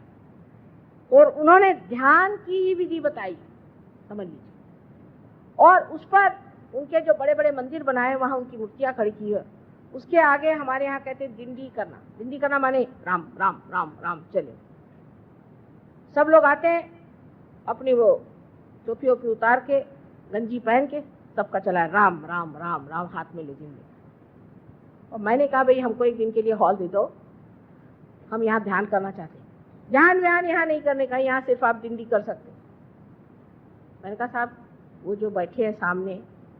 और उन्होंने ध्यान की ही विधि बताई, समझ लीजिए, और उस पर उनके जो बड़े बड़े मंदिर बनाए, वहां उनकी मूर्तियां खड़ी की है। उसके आगे हमारे यहाँ कहते हैं दिंडी करना। दिंडी करना माने राम राम राम राम चले। सब लोग आते हैं अपनी वो टोपी ओपी उतार के, गंजी पहन के, सबका चला राम राम राम राम, हाथ में लेजिए। और मैंने कहा भाई हमको एक दिन के लिए हॉल दे दो, हम यहाँ ध्यान करना चाहते हैं। ध्यान व्यान यहाँ नहीं करने का, यहाँ सिर्फ आप दिंडी कर सकते। मैंने कहा साहब वो जो बैठे हैं सामने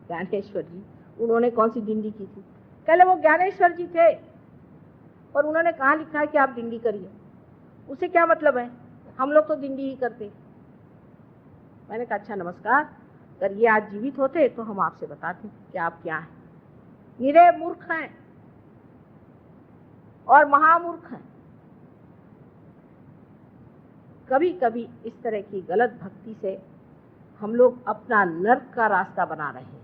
ज्ञानेश्वर जी, उन्होंने कौन सी दिंडी की थी? कहले वो ज्ञानेश्वर जी थे और उन्होंने कहाँ लिखा है कि आप दिंडी करिए? उसे क्या मतलब है? हम लोग तो दिंडी ही करते। मैंने कहा अच्छा नमस्कार, अगर ये आज जीवित होते तो हम आपसे बताते कि आप क्या हैं। निरे मूर्ख हैं और महामूर्ख हैं। कभी कभी इस तरह की गलत भक्ति से हम लोग अपना नर्क का रास्ता बना रहे हैं।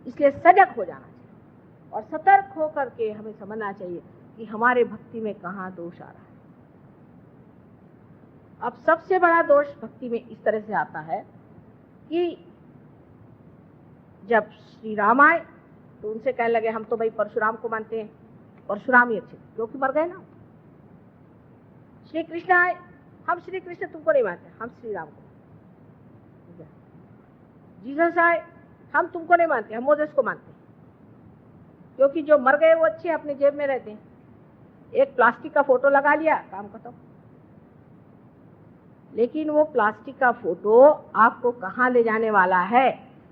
इसलिए सजग हो जाना चाहिए और सतर्क होकर के हमें समझना चाहिए कि हमारे भक्ति में कहाँ दोष आ रहा है। अब सबसे बड़ा दोष भक्ति में इस तरह से आता है कि जब श्री राम आए तो उनसे कहने लगे हम तो भाई परशुराम को मानते हैं, परशुराम ही अच्छे, क्योंकि मर गए ना। श्री कृष्ण आए, हम श्री कृष्ण तुमको नहीं मानते, हम श्री राम को। जीसस आए, हम तुमको नहीं मानते, हम मोसेस को मानते हैं, क्योंकि जो मर गए वो अच्छे अपने जेब में रहते हैं। एक प्लास्टिक का फोटो लगा लिया, काम खत्म। लेकिन वो प्लास्टिक का फोटो आपको कहाँ ले जाने वाला है,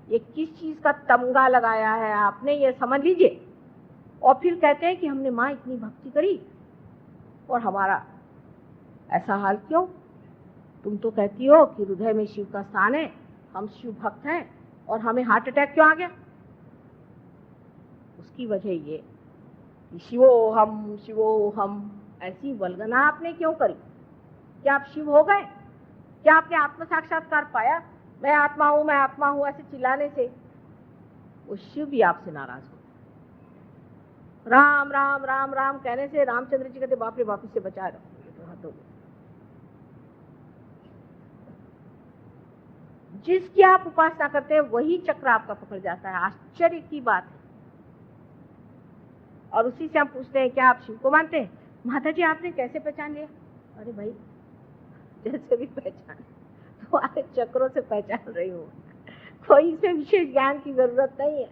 ये किस चीज का तमगा लगाया है आपने, ये समझ लीजिए। और फिर कहते हैं कि हमने माँ इतनी भक्ति करी और हमारा ऐसा हाल क्यों? तुम तो कहती हो कि हृदय में शिव का स्थान है, हम शिव भक्त हैं, और हमें हार्ट अटैक क्यों आ गया? उसकी वजह ये कि शिवो हम ऐसी वल्गना आपने क्यों करी? क्या आप शिव हो गए? क्या आपने आत्म साक्षात्कार पाया? मैं आत्मा हूं ऐसे चिल्लाने से वो शिव भी आपसे नाराज हो। राम राम राम राम कहने से रामचंद्र जी कहते बाप रे बाप से बचा रहो। जिसकी आप उपासना करते हैं वही चक्र आपका पकड़ जाता है। आश्चर्य की बात है। और उसी से हम पूछते हैं क्या आप शिव को मानते हैं? माता जी आपने कैसे पहचान लिया? अरे भाई जैसे भी पहचान, तुम्हारे चक्रों से पहचान रही हूँ, कोई इसमें विशेष ज्ञान की जरूरत नहीं है।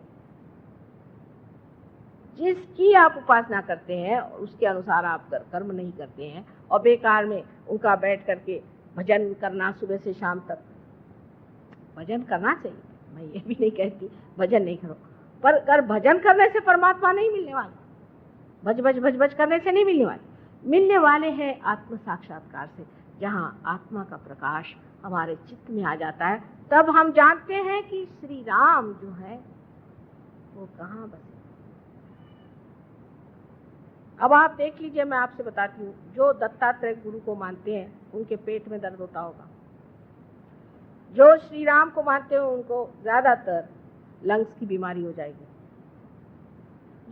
जिसकी आप उपासना करते हैं उसके अनुसार आप कर्म नहीं करते हैं और बेकार में उनका बैठ करके भजन करना सुबह से शाम तक। भजन करना चाहिए, मैं ये भी नहीं कहती भजन नहीं करो, पर अगर भजन करने से परमात्मा नहीं मिलने वाला, भज भज करने से नहीं मिलने वाले। मिलने वाले हैं आत्म साक्षात्कार से, जहाँ आत्मा का प्रकाश हमारे चित्त में आ जाता है। तब हम जानते हैं कि श्री राम जो है वो कहाँ बसे। अब आप देख लीजिए, मैं आपसे बताती हूँ, जो दत्तात्रेय गुरु को मानते हैं उनके पेट में दर्द होता होगा। जो श्री राम को मानते हो उनको ज्यादातर लंग्स की बीमारी हो जाएगी।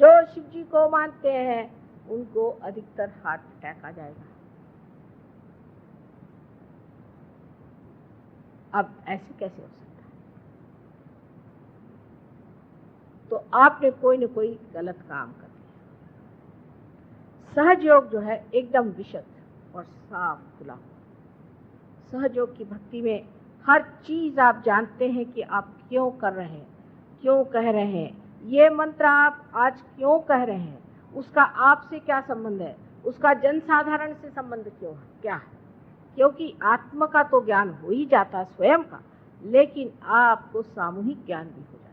जो शिव जी को मानते हैं उनको अधिकतर हार्ट अटैक आ जाएगा। अब ऐसे कैसे हो सकता है? तो आपने कोई न कोई गलत काम कर दिया। सहजयोग जो है एकदम विशुद्ध और साफ खुला। सहजयोग की भक्ति में हर चीज आप जानते हैं कि आप क्यों कर रहे हैं, क्यों कह रहे हैं, ये मंत्र आप आज क्यों कह रहे हैं, उसका आपसे क्या संबंध है, उसका जनसाधारण से संबंध क्यों है, क्या है। क्योंकि आत्मा का तो ज्ञान हो ही जाता है स्वयं का, लेकिन आपको सामूहिक ज्ञान भी हो जाता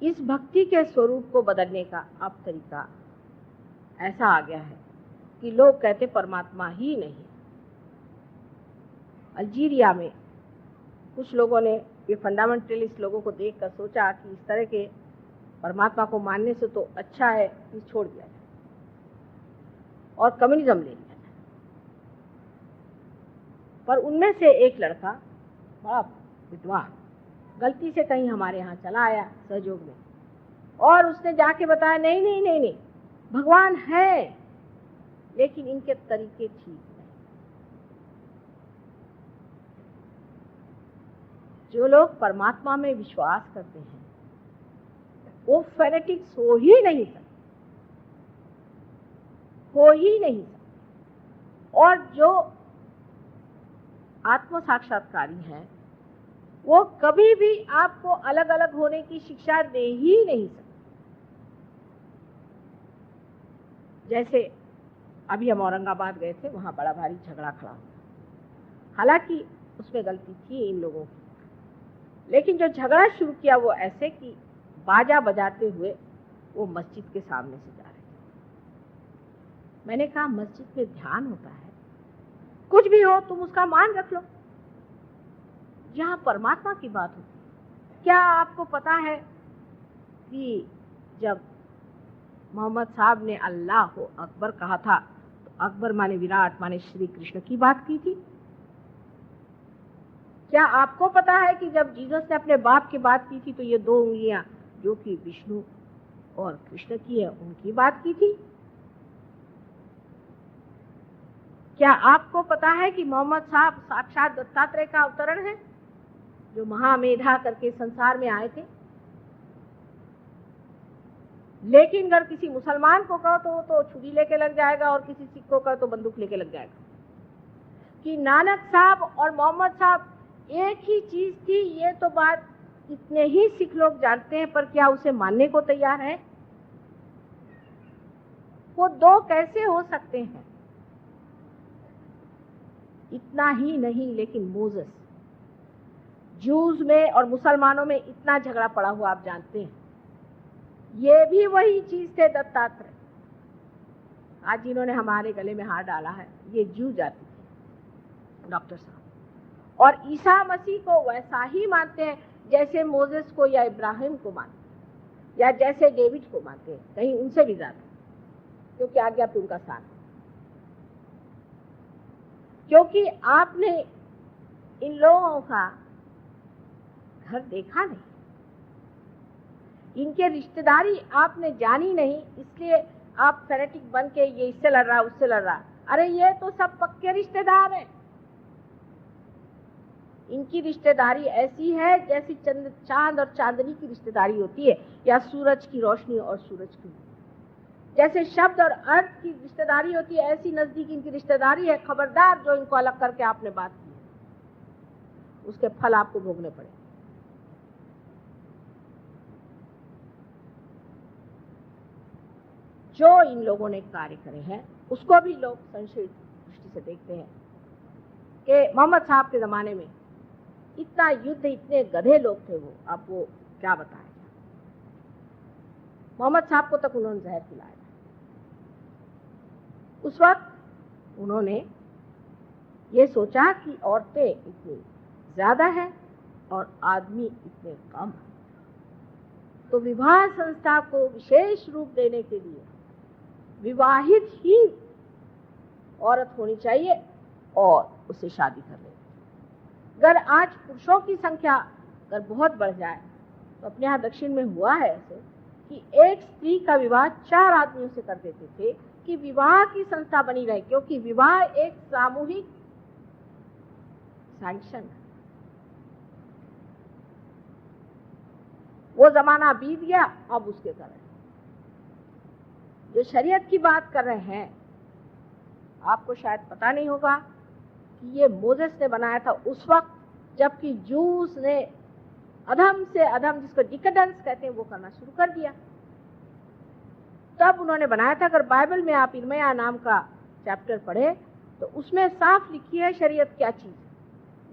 है। इस भक्ति के स्वरूप को बदलने का अब तरीका ऐसा आ गया है कि लोग कहते परमात्मा ही नहीं। अल्जीरिया में कुछ लोगों ने, ये फंडामेंटलिस्ट लोगों को देखकर सोचा कि इस तरह के परमात्मा को मानने से तो अच्छा है कि छोड़ दिया जाए और कम्युनिज्म ले लिया जाए। पर उनमें से एक लड़का बड़ा विद्वान गलती से कहीं हमारे यहाँ चला आया सहयोग में, और उसने जाके बताया नहीं नहीं नहीं नहीं, भगवान है लेकिन इनके तरीके ठीक नहीं। जो लोग परमात्मा में विश्वास करते हैं वो फेनेटिक्स हो ही नहीं सकते, हो ही नहीं सकते। और जो आत्म साक्षात्कारी हैं वो कभी भी आपको अलग अलग होने की शिक्षा दे ही नहीं सकते। जैसे अभी हम औरंगाबाद गए थे, वहां बड़ा भारी झगड़ा खड़ा हुआ। हालांकि उसमें गलती थी इन लोगों की, लेकिन जो झगड़ा शुरू किया वो ऐसे कि बाजा बजाते हुए वो मस्जिद के सामने से जा रहे थे। मैंने कहा मस्जिद में ध्यान होता है, कुछ भी हो तुम उसका मान रख लो, जहां परमात्मा की बात होती है। क्या आपको पता है कि जब मोहम्मद साहब ने अल्लाह अकबर कहा था तो अकबर माने विराट माने श्री कृष्ण की बात की थी? क्या आपको पता है कि जब जीसस ने अपने बाप की बात की थी तो ये दो उंगलियां जो कि विष्णु और कृष्ण की है उनकी बात की थी? क्या आपको पता है कि मोहम्मद साहब साक्षात दत्तात्रेय का अवतरण है जो महामेधा करके संसार में आए थे? लेकिन अगर किसी मुसलमान को कहो तो वो तो छुरी लेके लग जाएगा और किसी सिख को कहो तो बंदूक लेके लग जाएगा। कि नानक साहब और मोहम्मद साहब एक ही चीज थी, ये तो बात इतने ही सिख लोग जानते हैं, पर क्या उसे मानने को तैयार है? वो दो कैसे हो सकते हैं? इतना ही नहीं, लेकिन मोसेस, जूस में और मुसलमानों में इतना झगड़ा पड़ा हुआ आप जानते हैं। ये भी वही चीज थे दत्तात्रेय। आज जिन्होंने हमारे गले में हाथ डाला है ये जू जाति थे डॉक्टर साहब, और ईसा मसीह को वैसा ही मानते हैं जैसे मोसेस को या इब्राहिम को मानते हैं, या जैसे डेविड को मानते हैं, कहीं उनसे भी ज्यादा, क्योंकि आज्ञा पे उनका साथ है। क्योंकि आपने इन लोगों का घर देखा नहीं, इनके रिश्तेदारी आपने जानी नहीं, इसलिए आप फेनेटिक बन के ये इससे लड़ रहा उससे लड़ रहा। अरे ये तो सब पक्के रिश्तेदार हैं। इनकी रिश्तेदारी ऐसी है जैसी चांद और चांदनी की रिश्तेदारी होती है, या सूरज की रोशनी और सूरज की। जैसे शब्द और अर्थ की रिश्तेदारी होती है, ऐसी नजदीक इनकी रिश्तेदारी है। खबरदार जो इनको अलग करके आपने बात की है उसके फल आपको भोगने पड़े। जो इन लोगों ने कार्य करे हैं उसको भी लोग संशय दृष्टि से देखते हैं कि मोहम्मद साहब के जमाने में इतना युद्ध, इतने गधे लोग थे वो, आप वो क्या बताएंगे। मोहम्मद साहब को तक उन्होंने जहर पिलाया। उस वक्त उन्होंने ये सोचा कि औरतें इतनी ज्यादा हैं और आदमी इतने कम हैं, तो विवाह संस्था को विशेष रूप देने के लिए विवाहित ही औरत होनी चाहिए और उससे शादी कर लेनी। अगर आज पुरुषों की संख्या अगर बहुत बढ़ जाए, तो अपने यहाँ दक्षिण में हुआ है ऐसे कि एक स्त्री का विवाह 4 आदमियों से कर देते थे कि विवाह की संस्था बनी रहे, क्योंकि विवाह एक सामूहिक सैंक्शन है। वो जमाना बीत गया, अब उसके कारण जो शरीयत की बात कर रहे हैं, आपको शायद पता नहीं होगा कि ये मोसेस ने बनाया था उस वक्त जबकि जूस ने अधम से अधम, जिसको डिकेडेंस कहते हैं, वो करना शुरू कर दिया। तब उन्होंने बनाया था। अगर बाइबल में आप इर्मिया नाम का चैप्टर पढ़े तो उसमें साफ लिखी है शरीयत क्या चीज,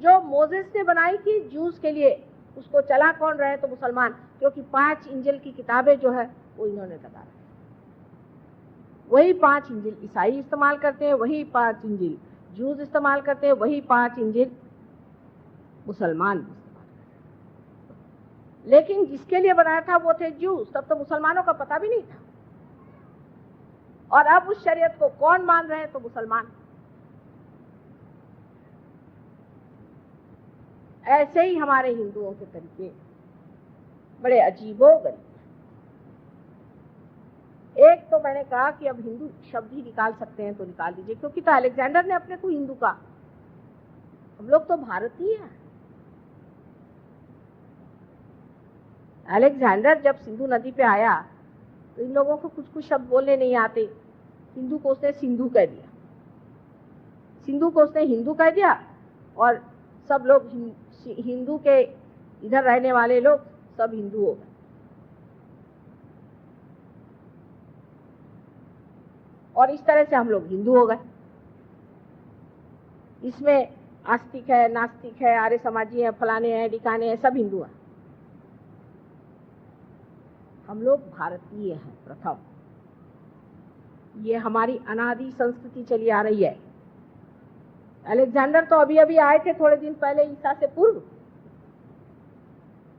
जो मोसेस ने बनाई थी जूस के लिए। उसको चला कौन रहे तो मुसलमान, क्योंकि 5 इंजिल की किताबें जो है वो इन्होंने लगा रखी। वही 5 इंजिल ईसाई इस्तेमाल करते हैं, वही 5 इंजिल जूस इस्तेमाल करते हैं, वही 5 इंजिल मुसलमान इस्तेमाल करते हैं। लेकिन जिसके लिए बनाया था वो थे जूस। तब तो मुसलमानों का पता भी नहीं था। और अब उस शरीयत को कौन मान रहे हैं तो मुसलमान। ऐसे ही हमारे हिंदुओं के तरीके बड़े अजीबोगरीब। एक तो मैंने कहा कि अब हिंदू शब्द ही निकाल सकते हैं तो निकाल दीजिए, क्योंकि तो अलेक्जेंडर ने अपने को हिंदू कहा। हम लोग तो भारतीय हैं। अलेक्जेंडर जब सिंधु नदी पे आया तो इन लोगों को कुछ शब्द बोलने नहीं आते। हिंदू को उसने सिंधु कह दिया, सिंधु को उसने हिंदू कह दिया, और सब लोग हिंदू के इधर रहने वाले लोग सब हिंदू हो गए। और इस तरह से हम लोग हिंदू हो गए। इसमें आस्तिक है, नास्तिक है, आर्य समाजी है, फलाने हैं, ढिकाने हैं, सब हिंदू हैं। हम लोग भारतीय हैं प्रथम। ये हमारी अनादि संस्कृति चली आ रही है। अलेक्जेंडर तो अभी अभी आए थे थोड़े दिन पहले, ईसा से पूर्व।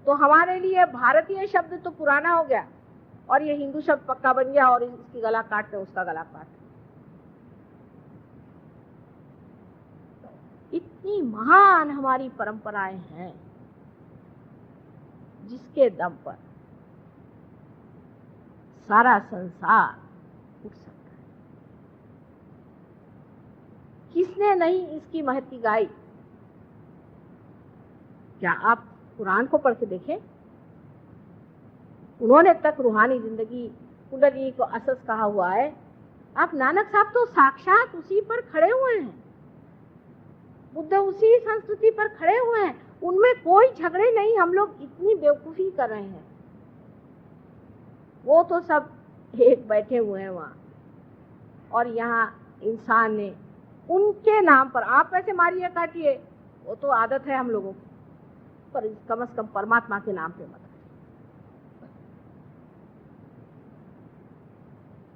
तो हमारे लिए भारतीय शब्द तो पुराना हो गया और ये हिंदू शब्द पक्का बन गया, और इसकी गला काटते उसका गला काटते। इतनी महान हमारी परंपराएं हैं जिसके दम पर सारा संसार उठ सकता है। किसने नहीं इसकी महत्ती गाई? क्या आप कुरान को पढ़ के देखें? उन्होंने तक रूहानी जिंदगी, कुंडली को असस कहा हुआ है। आप नानक साहब तो साक्षात उसी पर खड़े हुए हैं। बुद्ध उसी संस्कृति पर खड़े हुए हैं। उनमें कोई झगड़े नहीं। हम लोग इतनी बेवकूफी कर रहे हैं। वो तो सब एक बैठे हुए हैं वहां, और यहाँ इंसान ने उनके नाम पर, आप ऐसे मारिए काटिए, वो तो आदत है हम लोगों की, पर कम से कम परमात्मा के नाम पे मत।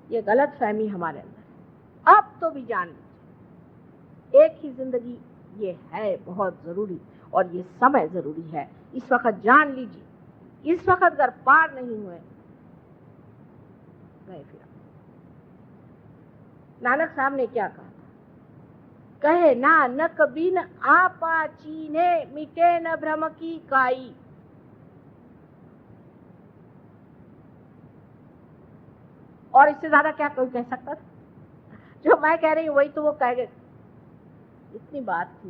ये गलत फहमी हमारे अंदर है। अब तो भी जान लीजिए, एक ही जिंदगी ये है बहुत जरूरी, और ये समय जरूरी है। इस वक्त जान लीजिए, इस वक्त अगर पार नहीं हुए गए फिर। नानक साहब ने क्या कहा? कहे नानक बिन आपा चीने, मिटे न भ्रम की काई। और इससे ज्यादा क्या कोई कह सकता था? जो मैं कह रही हूँ वही तो वो कह गए। इतनी बात थी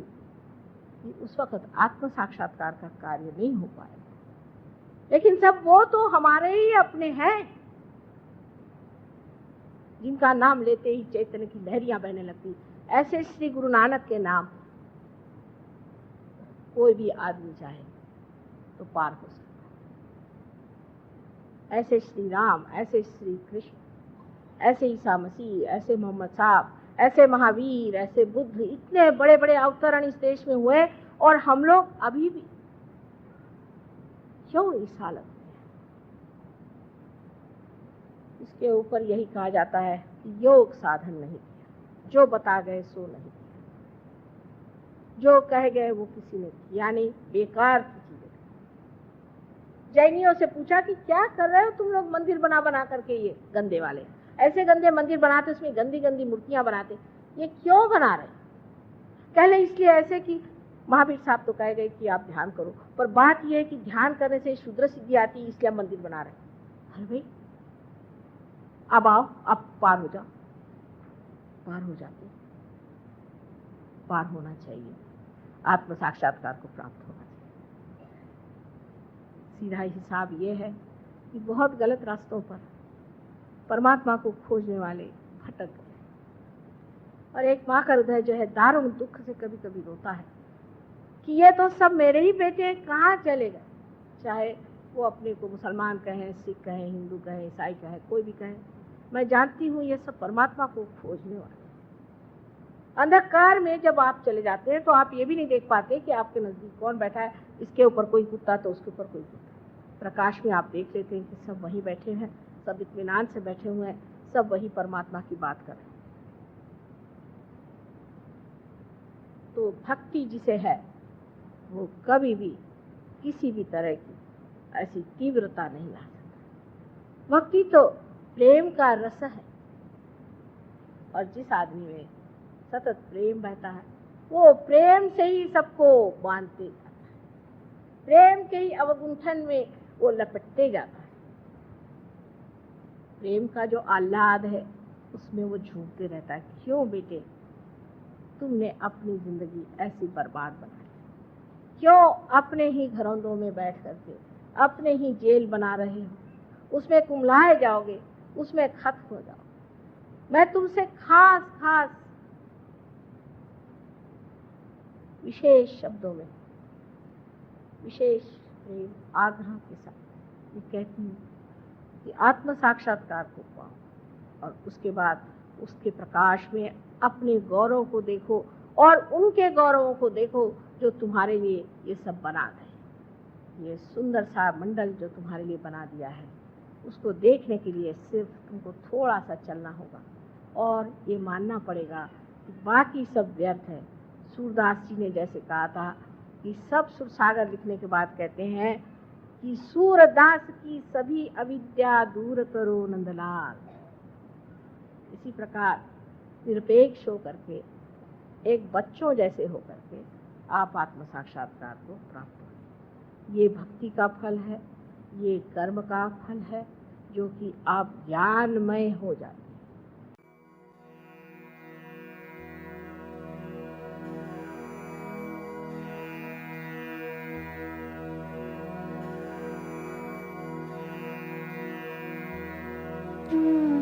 कि उस वक्त आत्म साक्षात्कार का कार्य नहीं हो पाया। लेकिन सब वो तो हमारे ही अपने हैं जिनका नाम लेते ही चैतन्य की लहरियां बहने लगती। ऐसे श्री गुरु नानक के नाम कोई भी आदमी चाहे तो पार हो सकता है। ऐसे श्री राम, ऐसे श्री कृष्ण, ऐसे ईसा मसीह, ऐसे मोहम्मद साहब, ऐसे महावीर, ऐसे बुद्ध, इतने बड़े बड़े अवतरण इस देश में हुए, और हम लोग अभी भी क्यों इस हालत में? इसके ऊपर यही कहा जाता है कि योग साधन नहीं किया, जो बता गए सो नहीं किया, जो कह गए वो किसी ने किया नहीं, बेकार की चीजें। जैनियों से पूछा कि क्या कर रहे हो तुम लोग मंदिर बना बना करके, ये गंदे वाले ऐसे गंदे मंदिर बनाते, उसमें गंदी गंदी मूर्तियां बनाते, ये क्यों बना रहे? कहले इसलिए ऐसे कि महावीर साहब तो कह गए कि आप ध्यान करो, पर बात यह है कि ध्यान करने से शुद्र सिद्धि आती है, इसलिए हम मंदिर बना रहे हैं। अरे भाई अब आओ, अब पार हो जाओ। पार हो जाते, पार होना चाहिए, आत्म साक्षात्कार को प्राप्त होना चाहिए। सीधा हिसाब ये है कि बहुत गलत रास्तों पर परमात्मा को खोजने वाले भटक गए। और एक माँ का हृदय जो है दारुण दुख से कभी कभी रोता है कि ये तो सब मेरे ही बेटे कहाँ चले गए। चाहे वो अपने को मुसलमान कहें, सिख कहें, हिंदू कहें, ईसाई कहें, कोई भी कहें, मैं जानती हूँ ये सब परमात्मा को खोजने वाले। अंधकार में जब आप चले जाते हैं तो आप ये भी नहीं देख पाते कि आपके नजदीक कौन बैठा है, इसके ऊपर कोई कुत्ता तो उसके ऊपर कोई कुत्ता। प्रकाश में आप देख लेते हैं कि सब वहीं बैठे हैं, सब इत्मीनान से बैठे हुए हैं, सब वही परमात्मा की बात कर रहे हैं। तो भक्ति जिसे है वो कभी भी किसी भी तरह की ऐसी तीव्रता नहीं ला सकता। भक्ति तो प्रेम का रस है, और जिस आदमी में सतत प्रेम बहता है वो प्रेम से ही सबको बांधते जाता है, प्रेम के ही अवगुंठन में वो लपटते जाता है। प्रेम का जो आह्लाद है उसमें वो झूमते रहता है, क्यों बेटे तुमने अपनी जिंदगी ऐसी बर्बाद बनाई, क्यों अपने ही घरोंदों में बैठ करके अपने ही जेल बना रहे हो, उसमें कुम्हलाए जाओगे, उसमें खत्म हो जाओगे। मैं तुमसे खास खास विशेष शब्दों में विशेष प्रेम आग्रह के साथ ये कहती हूँ कि आत्म साक्षात्कार को पाओ, और उसके बाद उसके प्रकाश में अपने गौरव को देखो और उनके गौरवों को देखो जो तुम्हारे लिए ये सब बना गए। ये सुंदर सा मंडल जो तुम्हारे लिए बना दिया है, उसको देखने के लिए सिर्फ तुमको थोड़ा सा चलना होगा और ये मानना पड़ेगा कि बाकी सब व्यर्थ है। सूरदास जी ने जैसे कहा था कि सब सुरसागर लिखने के बाद कहते हैं कि सूरदास की सभी अविद्या दूर करो नंदलाल। इसी प्रकार निरपेक्ष होकर के, एक बच्चों जैसे होकर के आप आत्म साक्षात्कार को प्राप्त हो। ये भक्ति का फल है, ये कर्म का फल है, जो कि आप ज्ञानमय हो जाते हैं। Mm-hmm.